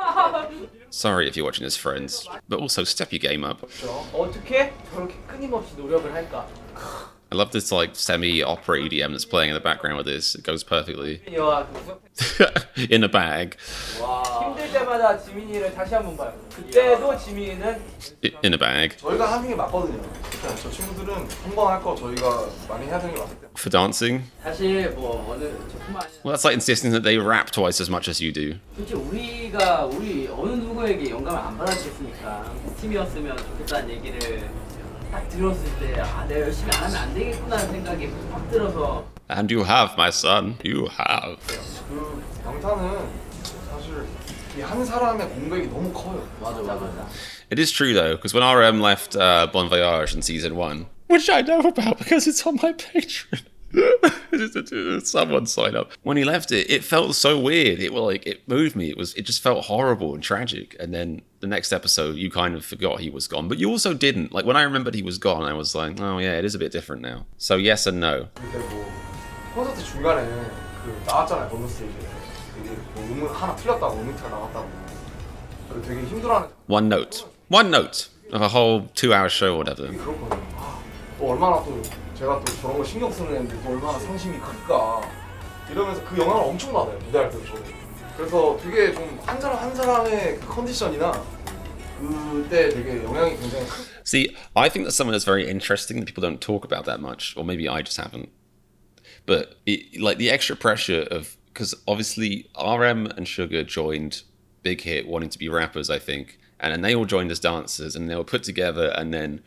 Sorry if you're watching as friends, but also step your game up. 어떻게 저렇게 끊임없이 노력을 할까? I love this like semi-opera EDM that's playing in the background with this. It goes perfectly. 지민이와 In a bag. 힘들 때마다 지민이를 다시 한번 봐요. 그때도 지민이는 In a bag. 저희가 하는 게 맞거든요. 일단 저 친구들은 한 번 할 거 저희가 많이 해야 되는 게 맞기 때문에. For dancing? 사실 뭐 어느 저뿐만 아니라 Well, that's like insisting that they rap twice as much as you do. 솔직히 우리 어느 누구에게 영감을 안 받았겠습니까? 팀이었으면 좋겠다는 얘기를 딱 들었을 때 아 내가 열심히 안 하면 안 되겠구나는 생각이 확 들어서 And you have, my son. You have. 그 방탄은 사실 이 한 사람의 공백이 너무 커요. 맞아. It is true though, because when RM left Bon Voyage in season 1, which I know about because it's on my Patreon. Someone sign up. When he left it felt so weird. It moved me. It just felt horrible and tragic. And then the next episode, you kind of forgot he was gone, but you also didn't. Like when I remembered he was gone, I was like, oh yeah, it is a bit different now. So yes and no. 근데 뭐 콘서트 중간에 그 나왔잖아요 보너스테이지에. 이게 뭐 음은 하나 틀렸다고 음이트가 나갔다고. 그 되게 힘들어하는. One note of a whole 2-hour show or whatever. 그렇거든요. 또 얼마나 또 제가 또 저런 거 신경 쓰는 애인데 또 얼마나 상심이 클까 이러면서 그 영향을 엄청 받아요 무대할 때도 저도. 그래서 되게 좀 한 사람 한 사람의 그 컨디션이나 그때 되게 영향이 굉장히 큰. See, I think that's something that's very interesting that people don't talk about that much, or maybe I just haven't. But like the extra pressure of, because obviously RM and Sugar joined Big Hit wanting to be rappers, I think, and then they all joined as dancers, and they were put together, and then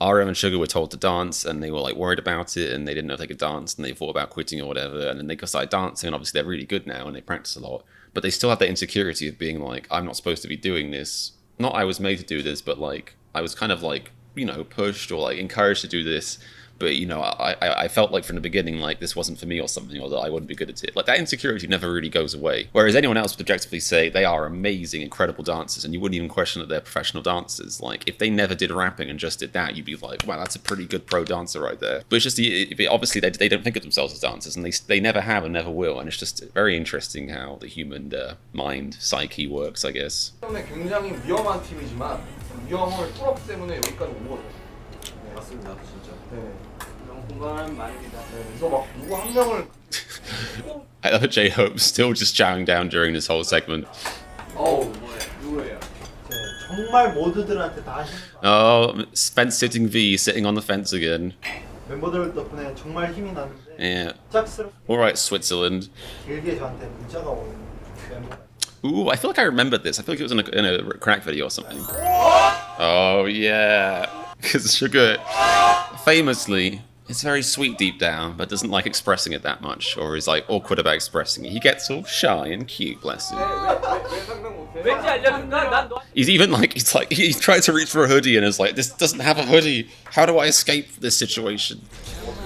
RM and Sugar were told to dance, and they were like worried about it, and they didn't know if they could dance, and they thought about quitting or whatever, and then they started dancing, and obviously they're really good now, and they practice a lot, but they still have that insecurity of being like, I'm not supposed to be doing this. Not I was made to do this, but like I was kind of like, you know, pushed or like encouraged to do this. But, you know, I felt like from the beginning, like this wasn't for me or something, or that I wouldn't be good at it. Like that insecurity never really goes away. Whereas anyone else would objectively say they are amazing, incredible dancers, and you wouldn't even question that they're professional dancers. Like if they never did rapping and just did that, you'd be like, wow, that's a pretty good pro dancer right there. But it's just, obviously they don't think of themselves as dancers, and they never have and never will. And it's just very interesting how the human mind, psyche works, I guess. 때문에 굉장히 위험한 팀이지만 위험을 뚫었기 때문에 여기까지 온 거죠. 네, 맞습니다 진짜. 네. 너무 공감하는 말입니다. 네. 그래서 막 누구 한 명을 I love J-Hope still just chowing down during this whole segment. 누구예요? 정말 모두들한테 다 힘. Oh, fence sitting V sitting on the fence again. 멤버들 덕분에 정말 힘이 나는데 Yeah. 갑작스럽게 All right, Switzerland. 길게 저한테 문자가 오는 멤버가. Ooh, I feel like I remembered this. I feel like it was in a crack video or something. Oh yeah, because Sugar famously is very sweet deep down, but doesn't like expressing it that much, or is like awkward about expressing it. He gets all shy and cute, bless him. 왠지 알려준다. 난 너. He's even like he tried to reach for a hoodie and is like, this doesn't have a hoodie. How do I escape this situation?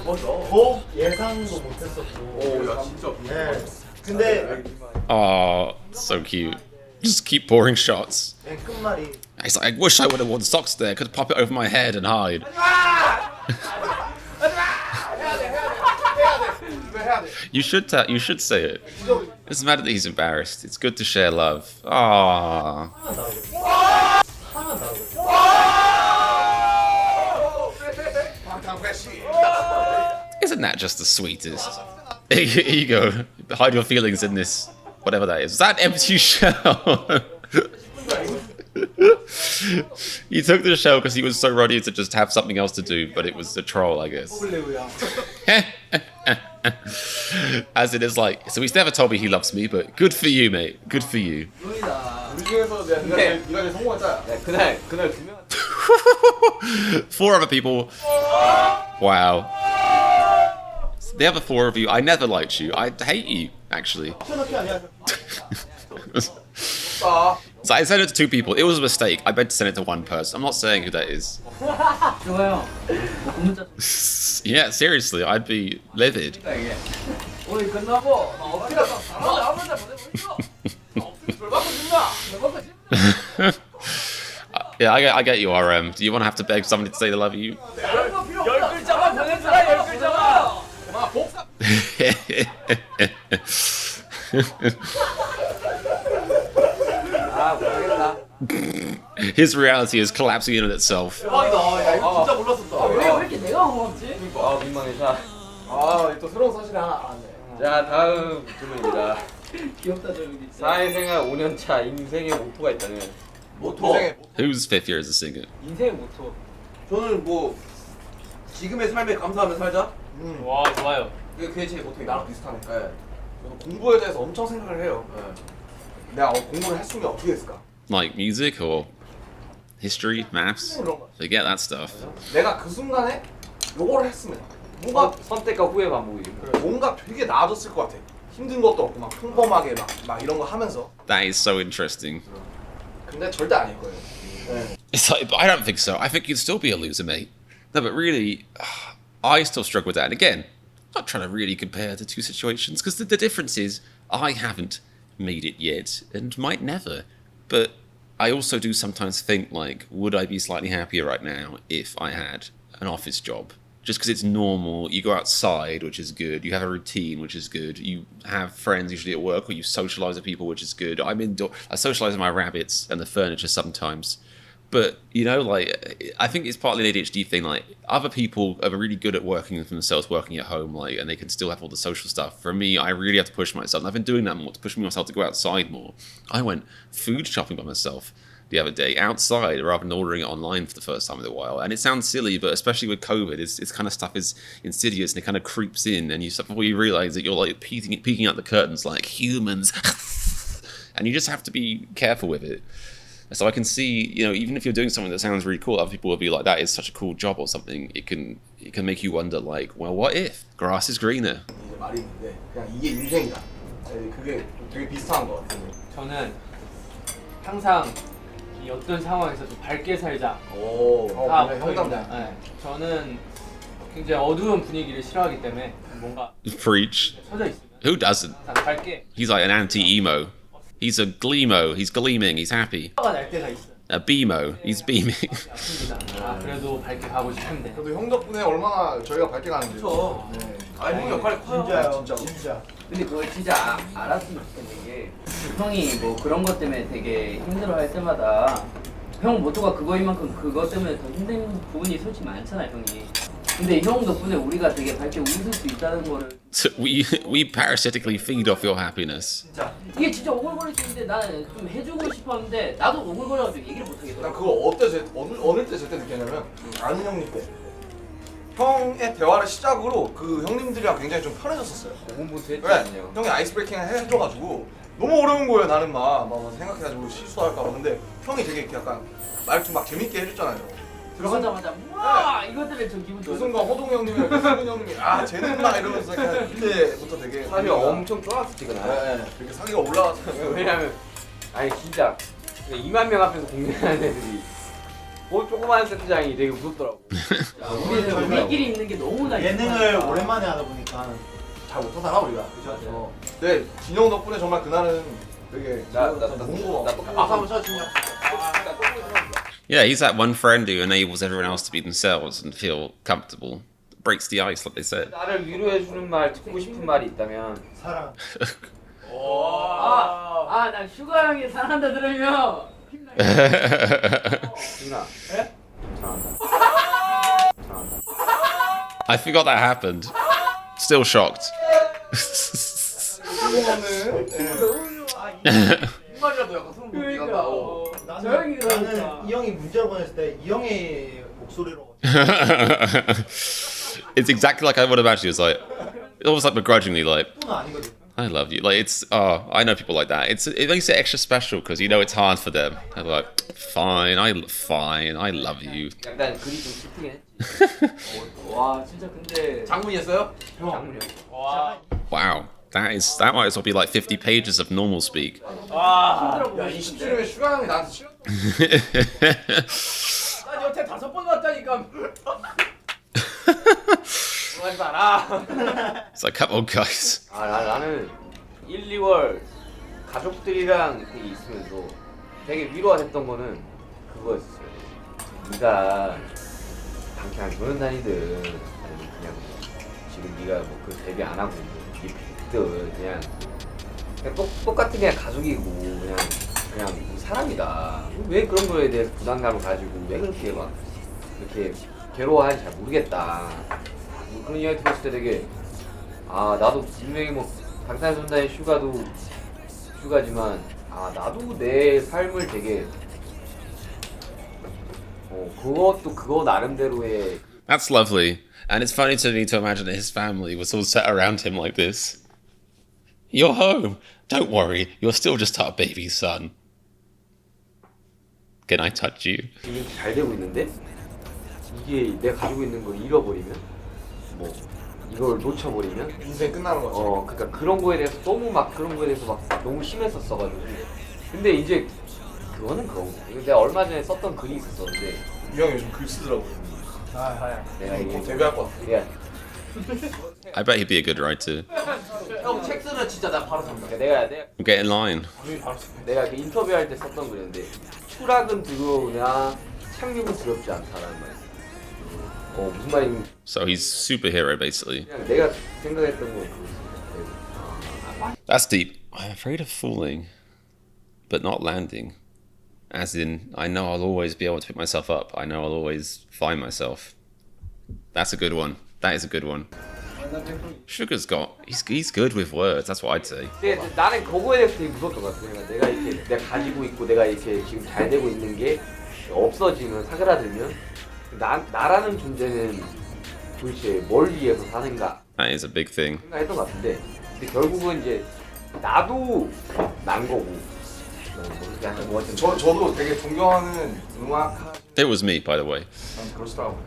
더 예상도 못했었고. 오야 진짜. 네. 근데 Oh, so cute. Just keep pouring shots. 맨 끝말이 He's like, I wish I would have worn socks there. Could pop it over my head and hide. You should say it. It doesn't matter that he's embarrassed. It's good to share love. Ah. Isn't that just the sweetest? Here you go. Hide your feelings in this, whatever that is. Is that empty shell? He took the shell because he was so ready to just have something else to do, but it was a troll, I guess. As it is like, so he's never told me he loves me, but good for you, mate. Good for you. 우리 중에서 네가 제일 성공한 자야. 그날 두 명. 4 other people. Wow. The other 4 of you, I never liked you. I hate you, actually. So I sent it to 2 people. It was a mistake. I meant to send it to 1 person. I'm not saying who that is. 좋아요. 문자 Yeah, seriously, I'd be livid. 이게 오늘 끝나고 엎드려서 아무나 보내버려. 별 받고 싶나? 별 받고 싶나? Yeah, I get you, RM. Do you want to have to beg somebody to say they love you? 10글자만 보내주라 10글자만. 아 모르겠다. His reality is collapsing in on itself. 대박이다. 야 이거 진짜 몰랐었다. 왜 이렇게 내가 고맙지? 아 민망해. 자, 또 새로운 사실이 하나 알았네. 자 다음 질문입니다. 귀엽다 저 여기 진짜. 사회생활 5년차 인생의 모토가 있다면 모토. Who's 5th year as a singer? 인생의 모토. 저는 뭐 지금의 삶에 감사하며 살자. 와 좋아요. 그게 제 모토입니다. 나랑 비슷하네. 네. 저는 공부에 대해서 엄청 생각을 해요. 내가 공부를 했으면 어떻게 됐을까? Like music or history, maths? 이런 거. Forget that stuff. 내가 그 순간에 요거를 했으면 뭔가 선택과 후회 반복이. 뭔가 되게 나아졌을 것 같아. 힘든 것도 없고 막 평범하게 막 이런 거 하면서. That is so interesting. 근데 절대 아닐 거예요. 네. It's like, I don't think so. I think you'd still be a loser, mate. No, but really, I still struggle with that. And again, I'm not trying to really compare the 2 situations because the difference is I haven't made it yet and might never. But I also do sometimes think, like, would I be slightly happier right now if I had an office job? Just because it's normal, you go outside, which is good. You have a routine, which is good. You have friends usually at work, or you socialize with people, which is good. I socialize with my rabbits and the furniture sometimes. But, you know, like, I think it's partly an ADHD thing. Like, other people are really good at working for themselves, working at home, like, and they can still have all the social stuff. For me, I really have to push myself. And I've been doing that more, to push myself to go outside more. I went food shopping by myself the other day, outside, rather than ordering it online for the first time in a while. And it sounds silly, but especially with COVID, it's kind of stuff is insidious and it kind of creeps in. And before you realize that you're, like, peeking out the curtains like humans. And you just have to be careful with it. So I can see, you know, even if you're doing something that sounds really cool, other people will be like, that is such a cool job or something. It can make you wonder, like, well, what if grass is greener? 이제 말이 있는데 그냥 이게 인생이다. 그게 되게 비슷한 것 같아요. 저는 항상 이 어떤 상황에서 좀 밝게 살자. 오, 다 그래, 목표입니다. 형답네. 네. 저는 굉장히 어두운 분위기를 싫어하기 때문에 뭔가 Preach. 서져 있으면 Who doesn't? 항상 밝게 He's like an anti-emo. He's a gleemo. He's gleaming. He's happy. 화가 날 때가 있어요. A beamo. He's beaming. 아픕니다. 아 그래도 밝게 가고 싶은데. 그래도 형 덕분에 얼마나 저희가 밝게 가는데요. 네. 아니 형 역할이 커요. 진짜요. 진짜. 진짜. 근데 그걸 진짜 알았으면 좋겠는 게 형이 뭐 그런 것 때문에 되게 힘들어할 때마다 형 모토가 그거인 만큼 그것 때문에 더 힘든 부분이 솔직히 많잖아요 형이. 근데 형 덕분에 우리가 되게 밝게 웃을 수 있다는 거를 So we parasitically feed off your happiness. 진짜 이게 진짜 오글거릴 수 있는데 나는 좀 해주고 싶었는데 나도 오글거려가지고 얘기를 못 난 하겠더라고. 그거 어느 때 제때 느꼈냐면 아는 형님 때 형의 대화를 시작으로 그 형님들이랑 굉장히 좀 편해졌었어요. 고군분투 했지 왜? 않냐. 형이 아이스 브레이킹을 해줘가지고 너무 어려운 거예요. 나는 막 생각해가지고 실수할까 봐. 근데 형이 되게 이렇게 약간 말투 막 재밌게 해줬잖아요. 들어가자마자 우와 이것 때문에 저 기분 그 좋았어. 순간 호동 형님이랑 수근 형님이 아 쟤는 막 이러면서 그냥 그때부터 되게 삶이 엄청 쫄았었지 그날. 네, 되게 사기가 올라왔어요. 왜냐면 아니 진짜 2만 명 앞에서 공연하는 애들이 그 조그마한 세트장이 되게 무섭더라고. 우리는 우리끼리 있는 게 너무나 예능을 오랜만에 하다 보니까 잘 못하잖아 우리가. 근데 진영 덕분에 정말 그날은 되게 좋은 거. 박수 한번 쳐주세요. Yeah, he's that one friend who enables everyone else to be themselves and feel comfortable. Breaks the ice, like they said. 나를 위로해주는 말 듣고 싶은 말이 있다면 사랑. 나 슈가 형이 사랑한다 들으면 준아 I forgot that happened. Still shocked. 말이라도 약간 소름 돋기가 나고. 저 형이 그러니까 나는 이 형이 문자로 보냈을 때 이 형의 목소리로. It's exactly like I would imagine. It's like almost like begrudgingly, like 는 아니거든. I love you. Like it's I know people like that. It makes it extra special because you know it's hard for them. They're like, fine, I love you. 약간 글이 좀 슬프긴 했지. 와 진짜 근데 장문이었어요? 장문이 형. Wow, that might as well be like 50 pages of normal speak. 힘들어 야, 보이시는데 27년에 슈가 형이 나한테 싫어? 난 여태 5번 왔다니까 하지 마라. It's like, come on, guys. 나는 1, 2월 가족들이랑 되게 있으면서 되게 위로가 됐던 거는 그거였어요. 네가 방탄소년단이든 아니면 그냥 지금 네가 뭐 그 데뷔 안 하고 있는 빅들 그냥 똑같은 그냥 가족이고 그냥 사람이다. 왜 그런 거에 대해서 부담감을 가지고 왜 그렇게 막 이렇게 괴로워하는지 잘 모르겠다. 뭐 그런 이야기 들었을 때 되게 나도 분명히 뭐 방탄소년단의 슈가도 슈가지만 나도 내 삶을 되게 그것도 그거 나름대로의 That's lovely. And it's funny to me to imagine that his family was all sat around him like this. You're home. Don't worry. You're still just our baby son. Can I touch you? 이게 잘 되고 있는데 이게 내가 가지고 있는 걸 잃어버리면 뭐 이걸 놓쳐버리면 인생 끝나는 거지. 그러니까 그런 거에 대해서 너무 막 그런 거에 대해서 막 너무 심했었어가지고 근데 이제 그거는 그런 거. 내가 얼마 전에 썼던 글이 있었는데 이 형이 요즘 글 쓰더라고요. 내가 이게 곧 데뷔할 것 같아. 내가 I bet he'd be a good writer. 형 책 쓰면 진짜 나 바로 산다. 내가 Get in line. 내가 그 인터뷰할 때 썼던 글인데 추락은 두려우냐 착륙은 두렵지 않다라는 말. 무슨 말인지 So he's superhero basically. 그냥 내가 생각했던 거 그거. That's deep. I'm afraid of falling, but not landing. As in, I know I'll always be able to pick myself up. I know I'll always find myself. That's a good one. That is a good one. Sugar's he's good with words. That's what I'd say. 근데 나는 그거에 대해서 되게 무섭던 것 같아. 내가 이렇게 내가 가지고 있고 내가 이렇게 지금 잘 되고 있는 게 없어지면 사그라들면 나라는 존재는 도대체 뭘 위해서 사는가 That is a big thing. 생각했던 것 같은데 근데 결국은 이제 나도 난 거고 그렇게 하는 것 같은데 저도 되게 존경하는 음악 It was me, by the way. 그러시더라고.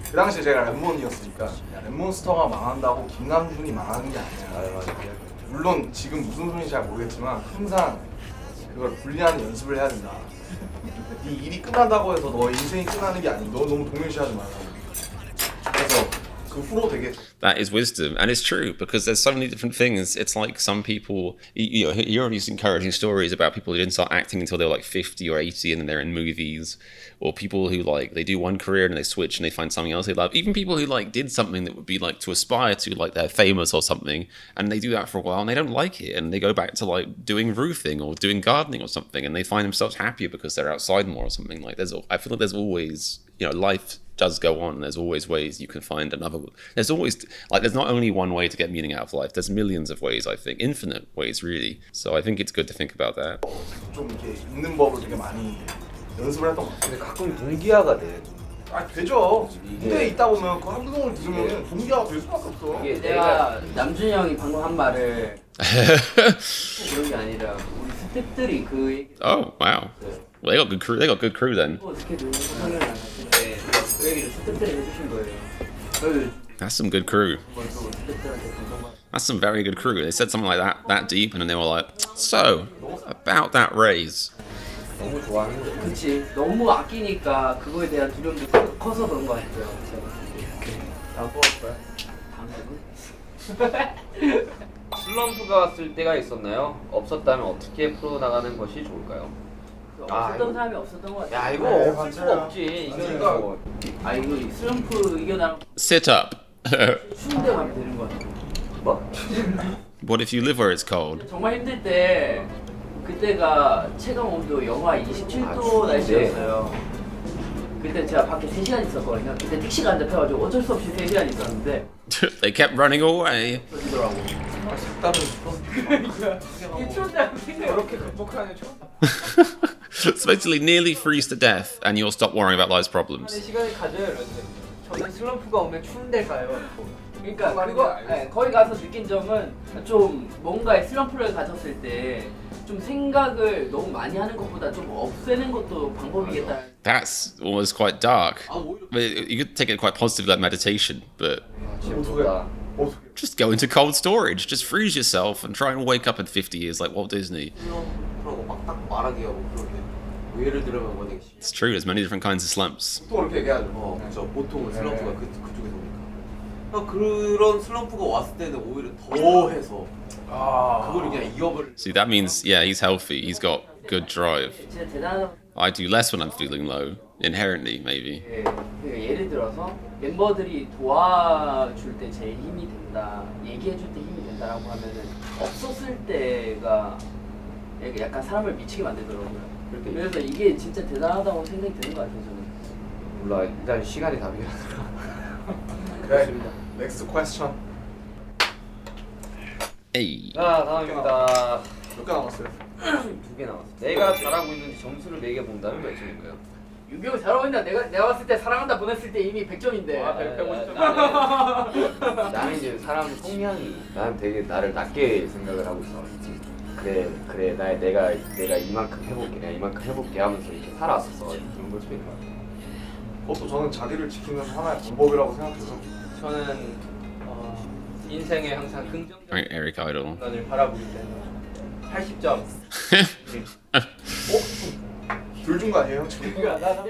그 당시에 제가 랩몬이었으니까 랩몬스터가 망한다고 김남준이 망하는 게 아니야. 물론 지금 무슨 소리인지 잘 모르겠지만 항상 그걸 분리하는 연습을 해야 된다. 네 일이 끝난다고 해서 너 인생이 끝나는 게 아니고 너 너무 동요시하지 마라. 그래서 그 후로 되게 That is wisdom, and it's true because there's so many different things. It's like some people, you know, hear all these encouraging stories about people who didn't start acting until they were like 50 or 80 and then they're in movies, or people who like they do one career and they switch and they find something else they love. Even people who like did something that would be like to aspire to, like they're famous or something, and they do that for a while and they don't like it and they go back to like doing roofing or doing gardening or something and they find themselves happier because they're outside more or something. Like I feel like there's always, you know, life does go on and there's always ways you can find another. There's always like there's not only one way to get meaning out of life. There's millions of ways, I think, infinite ways really. So I think it's good to think about that. 좀 이렇게 읽는 법을 되게 많이 연습을 했던 것 같아요. 근데 가끔 동기화가 돼. 되죠. 무대에 있다 보면 그 한동을 들으면 동기화가 될 수밖에 없어. 이게 내가 남준이 형이 방금 한 말을 그런 게 아니라 우리 스태프들이 그 얘기 Oh wow. Well, they got good crew. They got good crew then. 스케줄 상영을 나갔을 때 그 얘기를 스태프들이 해주신 거예요. That's some good crew. 그래서 스태프들한테 감동받. That's some very good crew. They said something like that deep, and then they were like, "So, about that raise." 너무 좋아하는 거지. 그치 너무 아끼니까 그거에 대한 두려움도 커서 그런 거 같아요. 안 뽑았어요? 다음에 슬럼프가 왔을 때가 있었나요? 없었다면 어떻게 풀어나가는 것이 좋을까요? 없었던 사람이 없었던 것 같아요. 야 이거 네, 없을 수가 맞아요. 없지. 이거 이거 아 이거 슬럼프 이겨나면 Sit up. 추운 데 가면 되는 것 같아요. 뭐? What if you live where it's cold? 정말 힘들 때 그때가 체감 온도 영하 27도 날씨였어요. 그때 제가 밖에 3시간 있었거든요. 그때 택시가 안 잡혀가지고 어쩔 수 없이 3시간 있었는데 They kept running away. 터지더라고. 색다른 이게 추운 데 가면 생각이 이렇게 극복하는 처음. It's basically nearly freeze to death, and you'll stop worrying about life's problems. 시간을 가져요 이런데 저는 슬럼프가 오면 추운 데 가요. 그러니까 그거 거기 가서 느낀 점은 좀 뭔가의 슬럼프를 가졌을 때 좀 생각을 너무 많이 하는 것보다 좀 없애는 것도 방법이겠다. That's almost quite dark. 아 오히려 But you could take it quite positively, like meditation, but 진짜 just go into cold storage. Just freeze yourself and try and wake up in 50 years like Walt Disney. 슬럼프라고 막 딱 말하기 하고 그런데 뭐 예를 들면 만약에 It's true, there's many different kinds of slumps. 또 이렇게 얘기하죠. 그렇죠. 보통은 슬럼프가 그쪽에서 오니까 그런 슬럼프가 왔을 때는 오히려 더 해서 그걸 그냥 이어버릴 See, that means, yeah, he's healthy, he's got good drive. 진짜 대단한 I do less when I'm feeling low, inherently, maybe. 게 예를 들어서 멤버들이 도와줄 때 제일 힘이 된다, 얘기해줄 때 힘이 된다라고 하면은 없었을 때가 약간 사람을 미치게 만들더라고요. 그래서 이게 진짜 대단하다고 생각이 드는 것 같아요 저는. 몰라. 일단 시간이 답이야. 그래. 넥스트 퀘스천. Hey. 자 다음입니다. 몇 개 남았어요? 2개 남았어. 내가 잘하고 있는지 점수를 매겨 본다면 몇 점인가요? 유경이 잘하고 있나? 내가 봤을 때 사랑한다 보냈을 때 이미 100점인데. 아, 150점. 나는 이제 사람 성향이 나는 되게 나를 낮게 생각을 하고 있어. 그래 내가 이만큼 해볼게, 내가 이만큼 해볼게 하면서 이렇게 살아왔었어. 그런 걸 수도 있는 것 같아. 그것도 저는 자기를 지키는 하나의 방법이라고 생각해서 저는 인생에 항상 긍정적인 Right, Eric Idle. 면을 바라보기 때문에 80점. 둘 준 거 아니에요? 지금 그러니까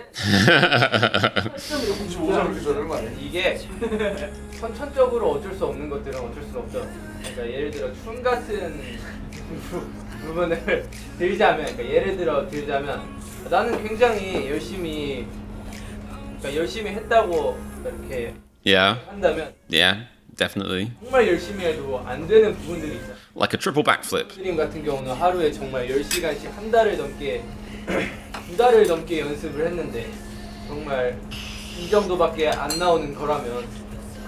95점 이렇게 주는 거 아니에요? 이게 선천적으로 어쩔 수 없는 것들은 어쩔 수 없죠. 그러니까 예를 들어 춤 같은 부분을 들자면, 그러니까 예를 들어 들자면 나는 굉장히 열심히 했다고 이렇게 Yeah, 한다면 yeah, definitely. 정말 열심히 해도 안 되는 부분들이 있어요. Like a triple backflip. 드림 같은 경우는 하루에 정말 10시간씩 한 달을 넘게 2달을 넘게 연습을 했는데 정말 이 정도밖에 안 나오는 거라면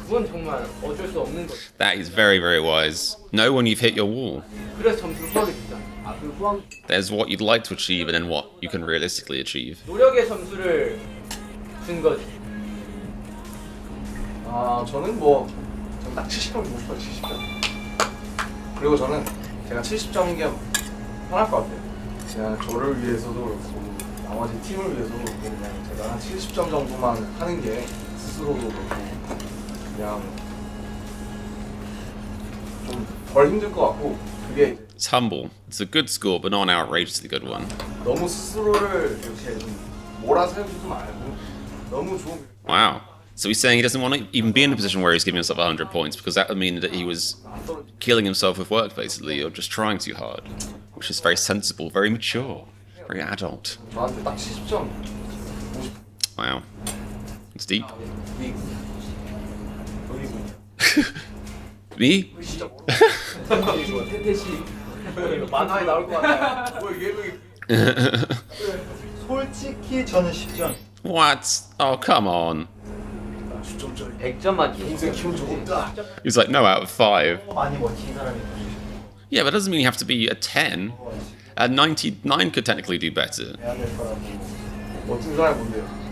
그건 정말 어쩔 수 없는 거죠. That is very, very wise. Know when you've hit your wall. 그래서 점수를 후하게 주자. 그 후한 There's what you'd like to achieve and then what you can realistically achieve. 노력의 점수를 준 거지. 저는 뭐 저는 딱 70점 주고 싶어요. 70점. 그리고 저는 제가 70점인 게 편할 것 같아요. 그냥 저를 위해서도 그렇고 나머지 팀을 위해서도 그렇고 그냥 제가 한 70점 정도만 하는 게 스스로도 그렇고 그냥 좀 덜 힘들 것 같고 그게 이제 It's humble. It's a good score, but not an outrageously good one. 너무 스스로를 이렇게 좀 몰아세우지도 말고 너무 좋은 Wow. So he's saying he doesn't want to even be in a position where he's giving himself 100 points because that would mean that he was killing himself with work, basically, or just trying too hard, which is very sensible, very mature, very adult. 저한테 딱 70점 Wow. It's deep. Me? 태태씨 만화에 나올 것 같아요. 뭐 이게 솔직히 저는 10점. What? Oh, come on. 10점짜리 100점 만점. 인생 키운 적 없다. He was like, no out of 5. 많이 멋진 사람이 Yeah, but that doesn't mean you have to be a 10. A 99 could technically do better. 돼야 될 거라고. 멋진 사람이 뭔데요?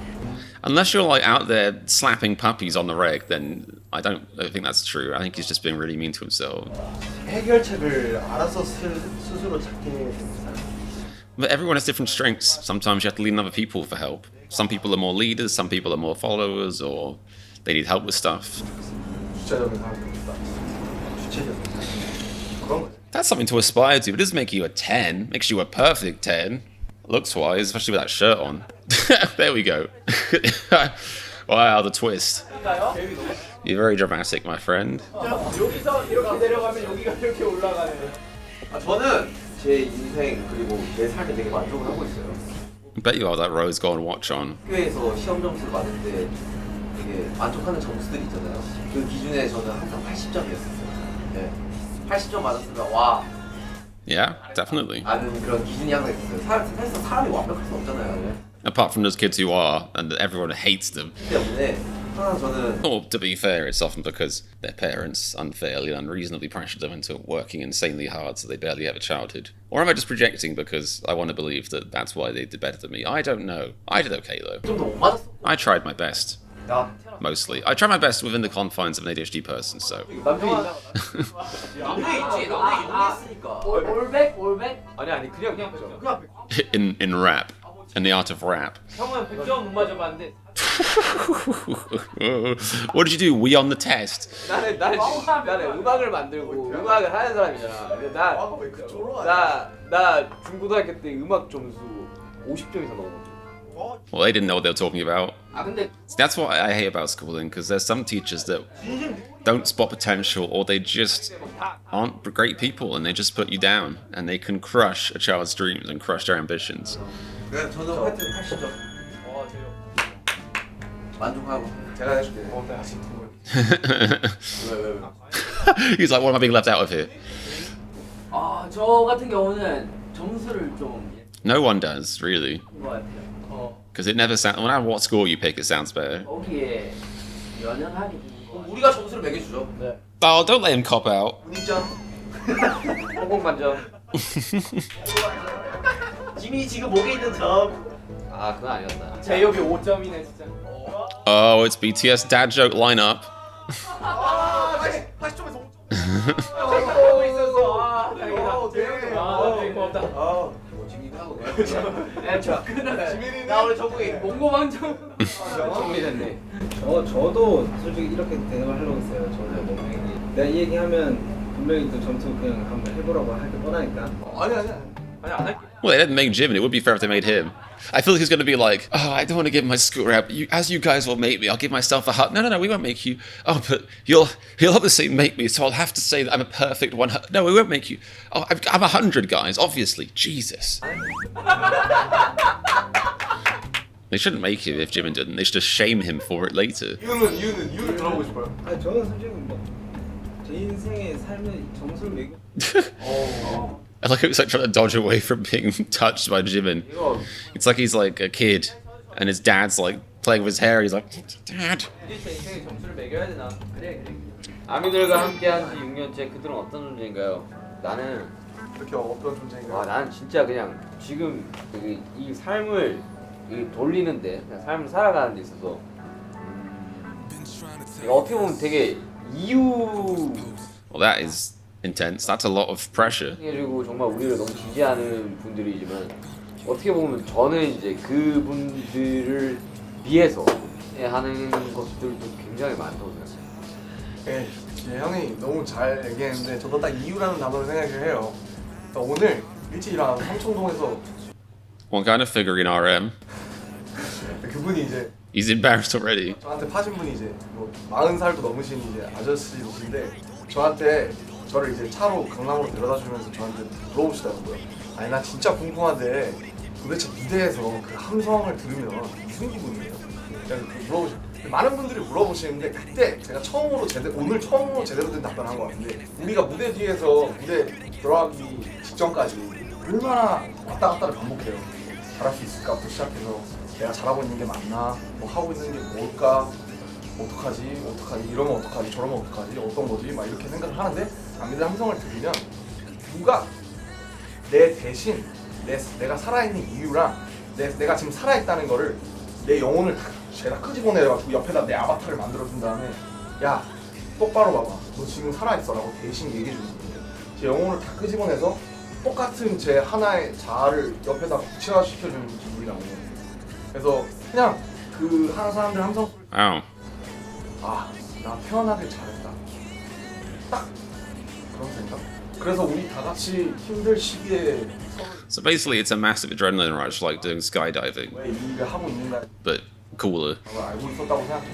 Unless you're like out there slapping puppies on the reg, then I don't think that's true. I think he's just being really mean to himself. 해결책을 알아서 스스로 찾게 되는 사람. But everyone has different strengths. Sometimes you have to lean on other people for help. Some people are more leaders, some people are more followers, or they need help with stuff. 주체적인 사람이 있다. 주체적인 사람. 그런 거죠. That's something to aspire to. It doesn't make you a 10. Makes you a perfect 10. Looks wise, especially with that shirt on. There we go. Wow, the twist. You're very dramatic, my friend. 여기서 이렇게 내려가면 여기가 이렇게 올라가네요. 저는 제 인생 그리고 내 삶에 되게 만족을 하고 있어요. I bet you are that Rose go and watch on. 학교에서 시험 점수를 받을 때 되게 만족하는 점수들이 있잖아요. 그 기준에 저는 항상 80점이었어요. 네. 80점 맞았으면 와. Yeah, definitely. 아는 그런 기준이 항상 있었어요. 사실 사람이 완벽할 수 없잖아요. Apart from those kids who are, and everyone hates them. 때문에 항상 저는 Or to be fair, it's often because their parents unfairly and unreasonably pressured them into working insanely hard so they barely have a childhood. Or am I just projecting because I want to believe that that's why they did better than me? I don't know. I did okay though. 좀 더 못 맞았어. I tried my best. 나 Mostly. I tried my best within the confines of an ADHD person, so. 남편이 남편이 있지. 남편이 용했으니까. 올백? 아니 그냥 그냥 In rap. In the art of rap. 형은 100점 못 맞아봤는데 What did you do? We on the test. 나는 음악을 만들고 음악을 하는 사람이잖아. 근데 나 중고등학교 때 음악 점수 50점 이상 넘었어. Well, they didn't know what they were talking about. 아 근데 That's what I hate about schooling, because there's some teachers that don't spot potential, or they just aren't great people, and they just put you down, and they can crush a child's dreams and crush their ambitions. 저는 하여튼 80점. 만족하고. 제가 해줄게. 다시. 왜? He's like, what am I being left out of here? 저 같은 경우는 점수를 좀 No one does, really. 것 같아요. Because it never sounds, no matter what score you pick, it sounds better. 거기에 연연하게 우리가 점수를 매겨주죠. Oh, don't let him cop out. 문익점. 홍콩 반점. 지민이 지금 목에 있는 점. 아 그건 아니었다. 제이홉이 5점이네 진짜. Oh, it's BTS dad joke lineup. 80점에서 5점. 하고 있었어. 다행이다. 되게 고맙다. 지민이는 나 오늘 전국에 몽고방정. 정리됐네. 저도 솔직히 이렇게 대답을 하려고 했어요. 저는 몽탱이 내가 이 얘기하면 분명히 또 점수 그냥 한번 해보라고 할 게 뻔하니까. 아니 안 할게. Well, they didn't make Jimin. It would be fair if they made him. I feel like he's going to be like, oh, I don't want to give my school rap. As you guys will make me, I'll give myself a hug. No, we won't make you. Oh, but he'll obviously make me, so I'll have to say that I'm a perfect one. No, we won't make you. Oh, I'm 100 guys, obviously. Jesus. They shouldn't make him if Jimin didn't. They should just shame him for it later. 이유는 들어보고 싶어요. 아니 저는 솔직히 뭐제 인생의 삶에 점수를 매겨. I like it's like trying to dodge away from being touched by Jimin. It's like he's like a kid, and his dad's like playing with his hair. He's like, Dad. 제 인생에 점수를 매겨야 되나? 그래. 아미들과 함께한 지 6년째 그들은 어떤 존재인가요? 나는 이렇게 어떤 존재인가요? 나는 진짜 그냥 지금 이 삶을 돌리는데 그냥 삶을 살아가는 데 있어서 어떻게 보면 되게 이유 Well, that is intense. That's a lot of pressure. 해주고 정말 우리를 너무 지지하는 분들이지만 어떻게 보면 저는 이제 그분들을 위해서 하는 것들도 굉장히 많다고 생각해요. 네, 형이 너무 잘 얘기했는데 저도 딱 이유라는 단어를 생각을 해요. 오늘 일찍 일어나서 삼청동에서 What kind of figure in RM? 그분이 이제 He's embarrassed already. 저한테 파신 분이 이제 뭐 40살도 넘으신 이제 아저씨이신데 저한테 저를 이제 차로 강남으로 데려다 주면서 저한테 물어보시더라고요. 아니 나 진짜 궁금한데 도대체 무대에서 그 함성을 들으면 무슨 기분이에요? 그냥 물어보시고 많은 분들이 물어보시는데 그때 제가 오늘 처음으로 제대로 된 답변을 한 것 같은데 우리가 무대 뒤에서 무대 들어가기 직전까지 얼마나 왔다 갔다를 반복해요. 잘할 수 있을까부터 시작해서 내가 잘하고 있는 게 맞나? 뭐 하고 있는 게 뭘까? 어떡하지? 이러면 어떡하지? 저러면 어떡하지? 어떤 거지? 막 이렇게 생각을 하는데 아미들 함성을 들으면 누가 내 대신 내가 살아있는 이유랑 내가 지금 살아있다는 거를 내 영혼을 제가 끄집어내가지고 옆에다 내 아바타를 만들어준 다음에 야 똑바로 봐봐 너 지금 살아있어 라고 대신 얘기해주는 거예요. 제 영혼을 다 끄집어내서 똑같은 제 하나의 자아를 옆에다 구체화시켜주는 기분이라고. 그래서 그냥 그 하는 사람들 함성 Wow. 나 태어나길 잘했다. 딱 그런 생각. 그래서 우리 다 같이 힘들 시기에 So basically, it's a massive adrenaline rush, like doing skydiving, 왜 이 일을 하고 있는가. but cooler. 걸 알고 있었다고 생각해.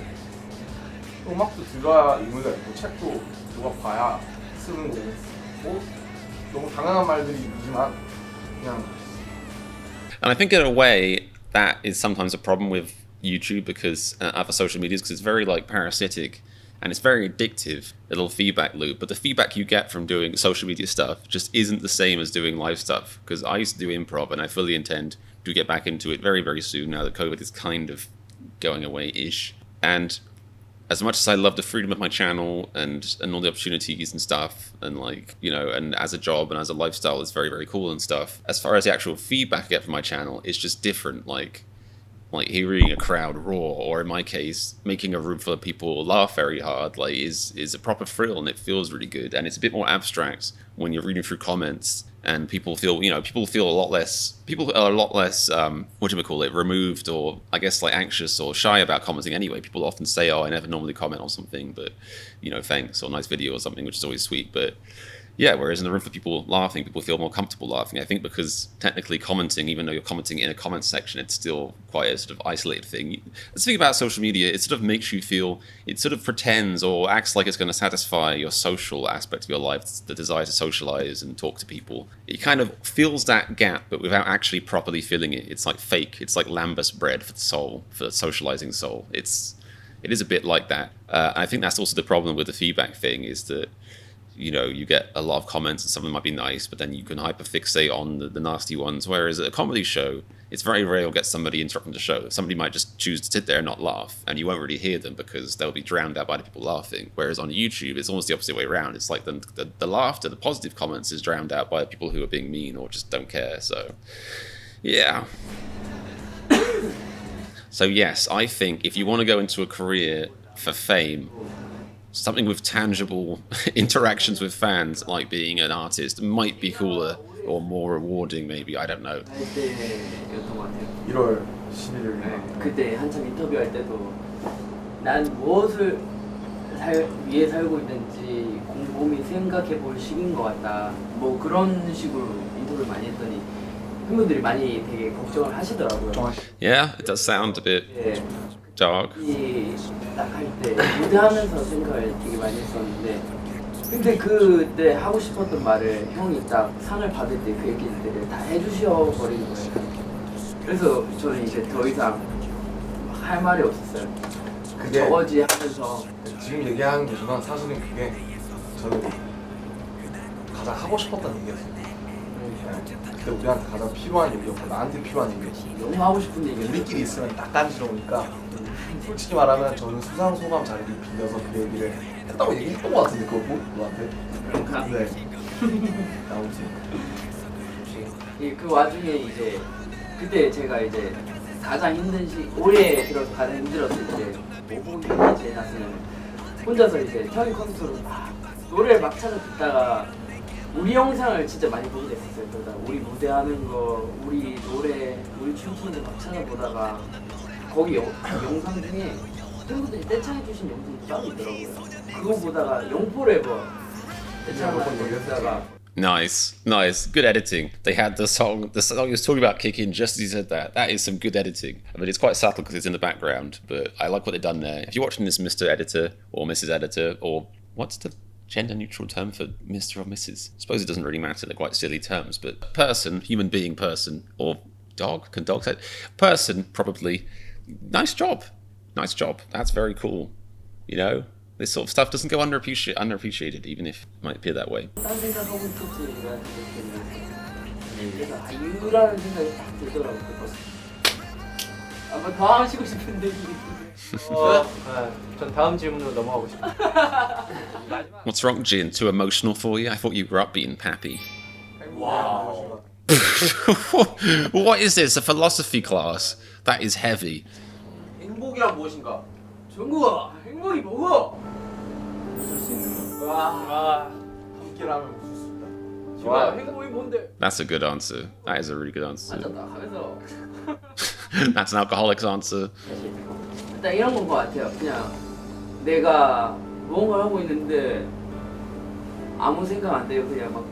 또 음악도 들어야 의미가 있고 책도 누가 봐야 쓰는 거고 뭐 너무 당연한 말들이지만 그냥. And I think in a way that is sometimes a problem with YouTube because other social medias because it's very like parasitic and it's very addictive, a little feedback loop. But the feedback you get from doing social media stuff just isn't the same as doing live stuff. Because I used to do improv and I fully intend to get back into it very, very soon now that COVID is kind of going away-ish. And as much as I love the freedom of my channel and all the opportunities and stuff, and like, you know, and as a job and as a lifestyle, it's very, very cool and stuff. As far as the actual feedback I get from my channel, it's just different. Like hearing a crowd roar, or in my case, making a room full of people laugh very hard, like is a proper thrill, and it feels really good. And it's a bit more abstract when you're reading through comments, and people feel a lot less, removed, or I guess like anxious or shy about commenting anyway. People often say, oh, I never normally comment on something, but you know, thanks, or nice video or something, which is always sweet. But yeah, whereas in the room for people laughing, people feel more comfortable laughing. I think because technically commenting, even though you're commenting in a comment section, it's still quite a sort of isolated thing. The thing about social media, it sort of makes you feel, it sort of pretends or acts like it's going to satisfy your social aspect of your life, the desire to socialize and talk to people. It kind of fills that gap, but without actually properly filling it. It's like fake. It's like lambus bread for the soul, for the socializing soul. It is a bit like that. I think that's also the problem with the feedback thing, is that, you know, you get a lot of comments and some of them might be nice, but then you can hyperfixate on the nasty ones. Whereas at a comedy show, it's very rare you'll get somebody interrupting the show. Somebody might just choose to sit there and not laugh, and you won't really hear them because they'll be drowned out by the people laughing. Whereas on YouTube, it's almost the opposite way around. It's like the laughter, the positive comments is drowned out by the people who are being mean or just don't care. So, yeah. So yes, I think if you want to go into a career for fame, something with tangible interactions with fans, like being an artist, might be cooler or more rewarding, maybe. I don't know. 할 때였던 것 같아요. 1월 11일 그때 한참 인터뷰할 때도 난 무엇을 위해 살고 있는지 곰곰이 생각해 볼 시기인 것 같다. 뭐 그런 식으로 인터뷰를 많이 했더니 팬분들이 많이 되게 걱정을 하시더라고요. Yeah, it does sound a bit dark. 딱 할 때 무대하면서 생각을 되게 많이 했었는데, 근데 그때 하고 싶었던 말을 형이 딱 상을 받을 때 그 얘기들을 다 해주셔 버리는 거예요. 그래서 저는 이제 더 이상 할 말이 없었어요. 그게 저거지 하면서. 지금 얘기하는 거지만 사실은 그게 저는 가장 하고 싶었던 얘기였어요. 그때 우리한테 가장 필요한 얘기였고 나한테 필요한 얘기였어. 너무 하고 싶은 얘기. 우리끼리 있으면 딱 간지러우니까 솔직히 말하면 저는 수상소감 자리를 빌려서 그 얘기를 했다고 얘기했던 것 같은데 그거 너한테? 네. 아무튼 그 와중에 이제 그때 제가 이제 가장 힘든 올해 들어서 가장 힘들었을 때 모범이 제일 났으면 혼자서 이제 형이 컴퓨터로 막 노래를 막 찾아 듣다가 우리 영상을 진짜 많이 보게 됐었어요. 그러다 우리 무대하는 거, 우리 노래, 우리 춤추는 거 막 찾아보다가 거기 영상 중에 팬분들이 떼창해주신 영상이 따로 있더라고요. 그거 보다가 영포레버 떼창하는 거 보다가 Nice. Good editing. They had the song he was talking about kick in just as he said that. That is some good editing. I mean, it's quite subtle because it's in the background, but I like what they've done there. If you're watching this, Mr. Editor or Mrs. Editor, or what's the gender neutral term for Mr. or Mrs.? I suppose it doesn't really matter, they're quite silly terms, but person, human being person, or dog, can dog say? Person, probably. Nice job. That's very cool. You know? This sort of stuff doesn't go underappreciated, even if it might appear that way. 딴 생각하고 있었지 내가 그래서 이유라는 생각이 딱 들더라고요. 아마 더 하시고 싶은데 전 다음 질문으로 넘어가고 싶어요. What's wrong, Jin? Too emotional for you? I thought you were upbeat and pappy. wow. What is this? A philosophy class? That is heavy. 행복이란 무엇인가? 정국아, 행복이 뭐고? 웃을 수 있는 거. 와, 함께라면 웃을 수 있다. 좋아. 행복이 뭔데? That's a good answer. That is a really good answer. 앉았다 하면서 That's an alcoholic's answer. 일단 이런 건 것 같아요. 그냥 내가 무언가를 하고 있는데 아무 생각 안 들고 그냥 막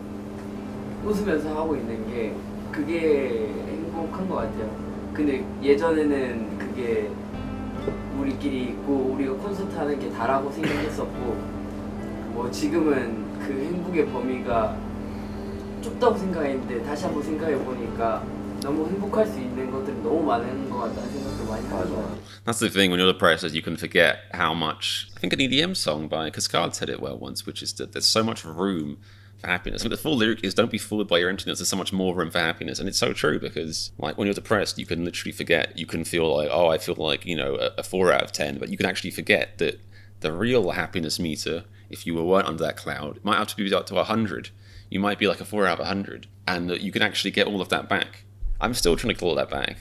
웃으면서 하고 있는 게 그게 행복한 것 같아요. 근데 예전에는 그게 우리끼리 있고 우리가 콘서트 하는 게 다라고 생각했었고 뭐 지금은 그 행복의 범위가 좁다고 생각했는데 다시 한번 생각해 보니까 너무 행복할 수 있는 것들이 너무 많은 것 같다는 생각도 많이 하는 것 같아요. That's the thing when you're depressed, is you can forget how much. I think an EDM song by Cascade said it well once, which is that there's so much room for happiness. I mean, the full lyric is "Don't be fooled by your emptiness. There's so much more room for happiness," and it's so true because, like, when you're depressed, you can literally forget. You can feel like, oh, I feel like a 4 out of 10, but you can actually forget that the real happiness meter, if you weren't under that cloud, it might have to be up to 100. You might be like a 4 out of 100, and that you can actually get all of that back. I'm still trying to claw that back,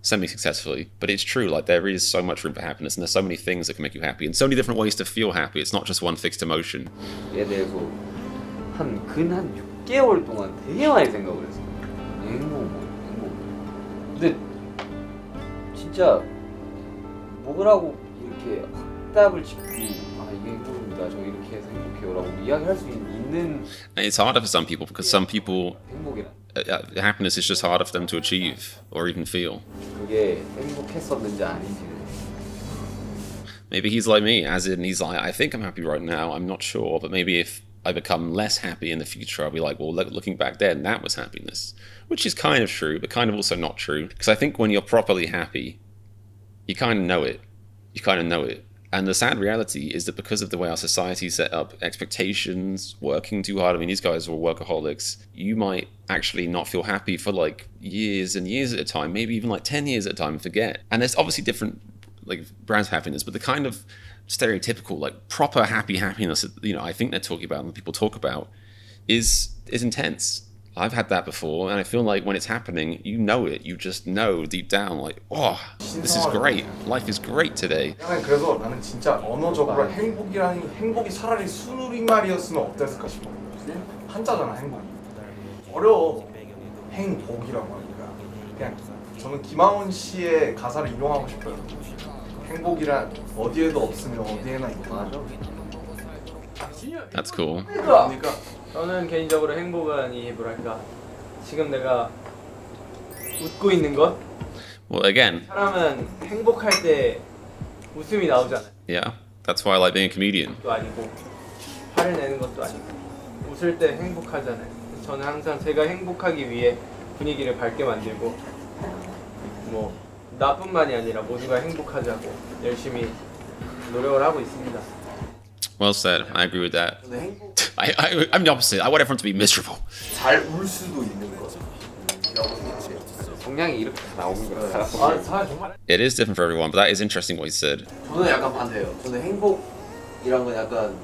semi-successfully, but it's true, like there is so much room for happiness and there's so many things that can make you happy and so many different ways to feel happy. It's not just one fixed emotion. 얘에 대해서 한 6개월 동안 되게 많이 생각을 했어요. 행복. 근데 진짜 뭐라고 이렇게 확답을 짓고 이게 행복입니다. 저 이렇게 해서 행복해요라고 이야기할 수 있는. And it's harder for some people because some people 행복이라. Happiness is just harder for them to achieve or even feel. 그게 행복했었는지 아닌지는. Maybe he's like me, as in he's like, I think I'm happy right now, I'm not sure, but maybe if I become less happy in the future, I'll be like, well, looking back then, that was happiness. Which is kind of true, but kind of also not true. Because I think when you're properly happy, you kind of know it. And the sad reality is that because of the way our society set up expectations, working too hard, I mean, these guys were workaholics, you might actually not feel happy for like years and years at a time, maybe even like 10 years at a time and forget. And there's obviously different like brands of happiness, but the kind of stereotypical, like proper happiness, I think they're talking about and people talk about is intense. I've had that before, and I feel like when it's happening, you know it. You just know deep down, like, oh, this is great. Life is great today. 그래서 나는 진짜 언어적으로 행복이 차라리 순우리말이었으면 어땠을까 싶어. 한자잖아, 행복이. 어려워. 행복이라고 하니까. 그냥 저는 김하온 씨의 가사를 이용하고 싶어요. 행복이란 어디에도 없으면 어디에나 있구나. That's cool. 그러니까 저는 개인적으로 행복은 뭐랄까 지금 내가 웃고 있는 것. Well, again. 사람은 행복할 때 웃음이 나오잖아요. Yeah, that's why I like being a comedian. 또 아니고 화를 내는 것도 아니고 웃을 때 행복하잖아요. 저는 항상 제가 행복하기 위해 분위기를 밝게 만들고 뭐 나뿐만이 아니라 모두가 행복하자고 열심히 노력을 하고 있습니다. Well said. I agree with that. I'm the opposite. I want everyone to be miserable. 잘 울 수도 있는 거라고 생각해요. 성향이 이렇게 나오는 거야. 정말. It is different for everyone, but that is interesting what he said. 저는 약간 반대예요. 저는 행복이란 건 약간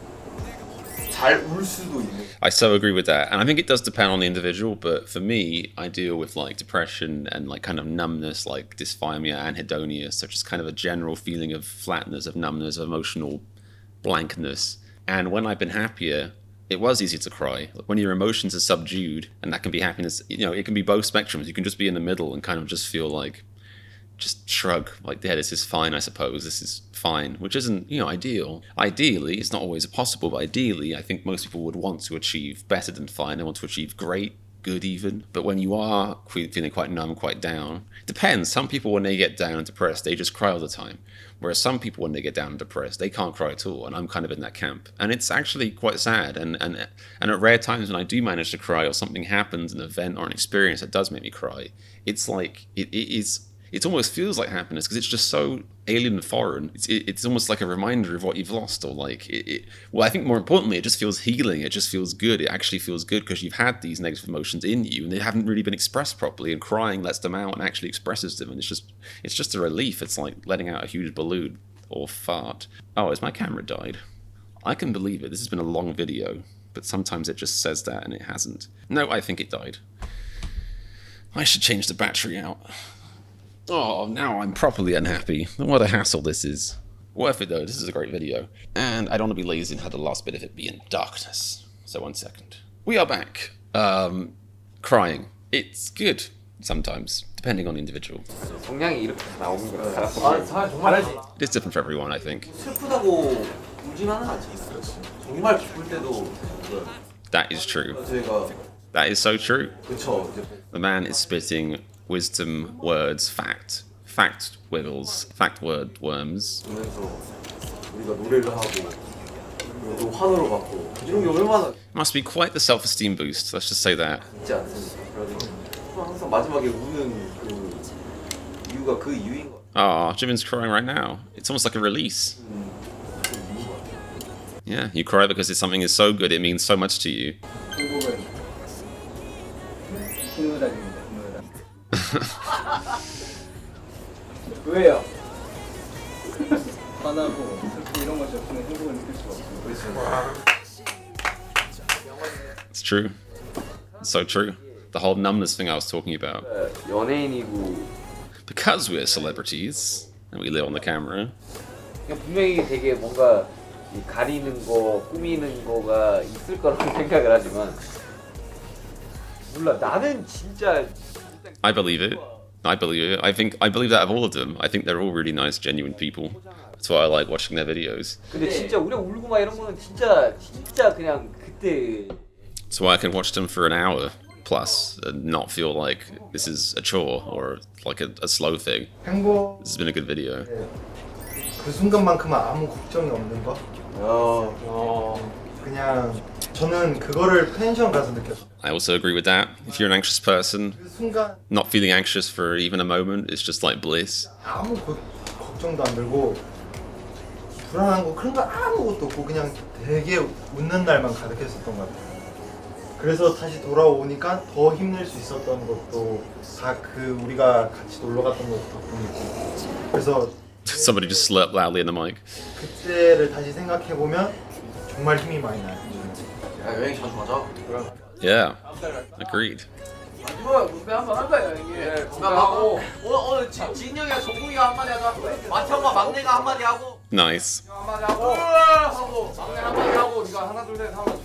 잘 울 수도 있는. I so agree with that, and I think it does depend on the individual. But for me, I deal with like depression and like kind of numbness, like dysthymia, anhedonia, so just kind of a general feeling of flatness, of numbness, of emotional blankness. And when I've been happier, it was easy to cry. Like when your emotions are subdued, and that can be happiness, it can be both spectrums. You can just be in the middle and kind of just feel like, just shrug, like, yeah, this is fine, I suppose, this is fine, which isn't, ideal. Ideally, it's not always possible, but ideally, I think most people would want to achieve better than fine. They want to achieve great, good even. But when you are feeling quite numb, quite down, it depends. Some people, when they get down and depressed, they just cry all the time. Whereas some people, when they get down and depressed, they can't cry at all. And I'm kind of in that camp. And it's actually quite sad. And at rare times when I do manage to cry or something happens, an event or an experience that does make me cry, it's like, it almost feels like happiness because it's just so alien and foreign. It's almost like a reminder of what you've lost, or like well, I think more importantly, it just feels healing. It just feels good. It actually feels good because you've had these negative emotions in you and they haven't really been expressed properly. And crying lets them out and actually expresses them. And it's just a relief. It's like letting out a huge balloon or fart. Oh, has my camera died? I can believe it. This has been a long video, but sometimes it just says that and it hasn't. No, I think it died. I should change the battery out. Oh, now I'm properly unhappy. What a hassle this is. Worth it though, this is a great video. And I don't want to be lazy and have the last bit of it be in darkness. So 1 second. We are back. Crying. It's good sometimes, depending on the individual. 성향이 이렇게 나오는 거야. It's different for everyone, I think. 슬프다고 울지만은 않잖아요. 정말 기쁠 때도 That is true. 저희가 That is so true. 그쵸. The man is spitting wisdom, words, fact wiggles, fact word worms. 보면서 우리가 노래를 하고 그리고 또 환호를 받고 이런 게 얼마나 Must be quite the self-esteem boost. Let's just say that. 있지 않습니까? 그래서 항상 마지막에 우는 그 이유가 그 이유인 것 같아요. Ah, Jimin's crying right now. It's almost like a release. Yeah, you cry because something is so good, it means so much to you. 중국은 희노락입니다. 희노락. 왜요? 화나고 슬프고 이런 것이 없으면 행복을 느낄 수가 없습니다. It's true. It's so true. The whole numbness thing I was talking about. 연예인이고 Because we're celebrities and we live on the camera, 그냥 분명히 되게 뭔가 이 가리는 거, 꾸미는 거가 있을 거라고 생각을 하지만 몰라 나는 진짜 I believe it. I believe it. I believe that of all of them. I think they're all really nice, genuine people. That's why I like watching their videos. 근데 진짜 우리가 울고 막 이런 거는 진짜 그냥 그때 That's why I can watch them for an hour plus and not feel like this is a chore or like a slow thing. 행복 This has been a good video. 그 순간만큼은 아무 걱정이 없는 거. 그냥 저는 그거를 펜션 가서 느꼈어요. I also agree with that. If you're an anxious person, 그 순간 not feeling anxious for even a moment, it's just like bliss. 아무 걱정도 안 들고 불안한 거 그런 거 아무것도 없고 그냥 되게 웃는 날만 가득했었던 것 같아요. 그래서 다시 돌아오니까 더 힘낼 수 있었던 것도 다 그 우리가 같이 놀러 갔던 것 덕분이고. 그래서 Somebody just slurped loudly in the mic. 그때를 다시 생각해 보면 정말 힘이 많이 나요. 야 여행 자주 가자. Yeah, agreed. 마지막에 무대 한번 할 거예요 형님. 건강하고 오늘 진영이가 정국이가 한마디 하자. 마태형과 막내가 한마디 하고 Nice. 한마디 하고 막내 한마디 하고 우리가 하나 둘 셋 하면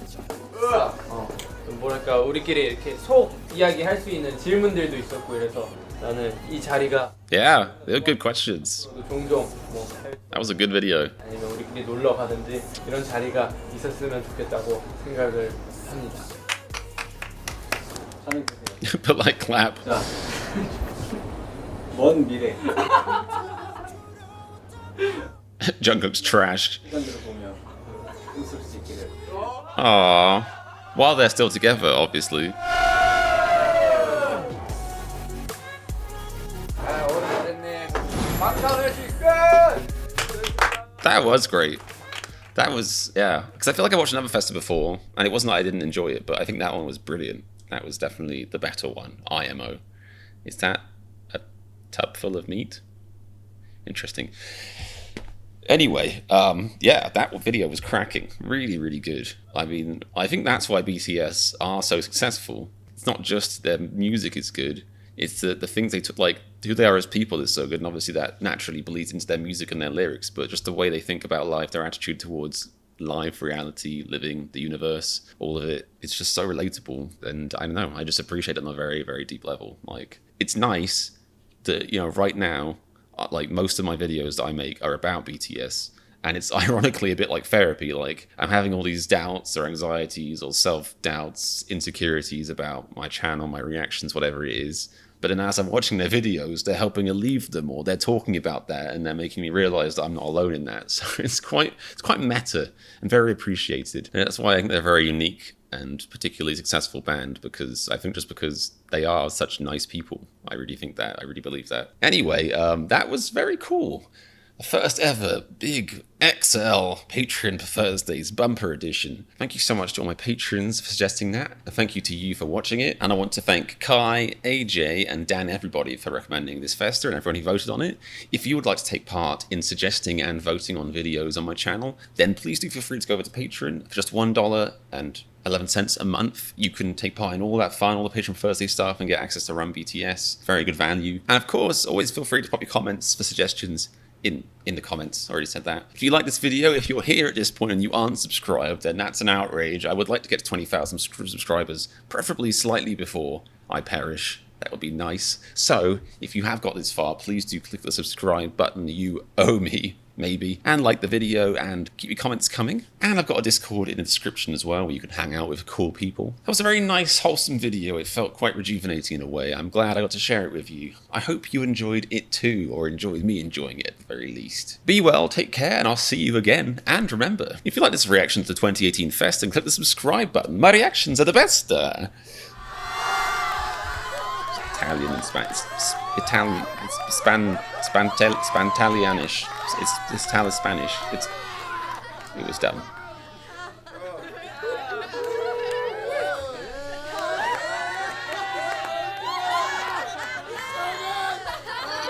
좀 뭐랄까 우리끼리 이렇게 속 이야기 할 수 있는 질문들도 있었고 이래서 나는 이 자리가 Yeah, they were good questions. 종종 뭐 That was a good video. 아니면 우리끼리 놀러 가든지 이런 자리가 있었으면 좋겠다고 생각을 합니다. 하는 드세요. But like clap. 자, 먼 미래 Jungkook's trashed. 시간들을 보며 웃을 수 있기를. Aww. While they're still together, obviously. That was great. That was, yeah. Because I feel like I watched another festa before, and it wasn't that I didn't enjoy it, but I think that one was brilliant. That was definitely the better one. IMO. Is that a tub full of meat? Interesting. Anyway, yeah, that video was cracking. Really, really good. I mean, I think that's why BTS are so successful. It's not just their music is good. It's the things they took, like who they are as people is so good, and obviously that naturally bleeds into their music and their lyrics, but just the way they think about life, their attitude towards life, reality, living, the universe, all of it, it's just so relatable. And I don't know, I just appreciate it on a very, very deep level. Like, it's nice that, you know, right now, like most of my videos that I make are about BTS, and it's ironically a bit like therapy. Like, I'm having all these doubts or anxieties or self-doubts, insecurities about my channel, my reactions, whatever it is. But then as I'm watching their videos, they're helping alleviate them, or they're talking about that, and they're making me realize that I'm not alone in that. So it's quite meta and very appreciated. And that's why I think they're very unique and particularly successful band, because I think just because they are such nice people. I really think that. I really believe that. Anyway, that was very cool. The first ever big XL Patreon for Thursdays bumper edition. Thank you so much to all my patrons for suggesting that. And thank you to you for watching it. And I want to thank Kai, AJ, and Dan everybody for recommending this festa and everyone who voted on it. If you would like to take part in suggesting and voting on videos on my channel, then please do feel free to go over to Patreon for just $1.11 a month. You can take part in all that fun, all the Patreon Thursday stuff, and get access to Run BTS. Very good value. And of course, always feel free to pop your comments for suggestions in the comments. I already said that. If you like this video, if you're here at this point and you aren't subscribed, then that's an outrage. I would like to get to 20,000 subscribers, preferably slightly before I perish. That would be nice. So, if you have got this far, please do click the subscribe button. You owe me. maybe, and like the video, and keep your comments coming. And I've got a Discord in the description as well, where you can hang out with cool people. That was a very nice, wholesome video. It felt quite rejuvenating in a way. I'm glad I got to share it with you. I hope you enjoyed it too, or enjoyed me enjoying it at the very least. Be well, take care, and I'll see you again. And remember, if you like this reaction to the 2018 Fest, then click the subscribe button. My reactions are the best. Italian and Italian, it's Spantalianish. It's Spanish. It was dumb.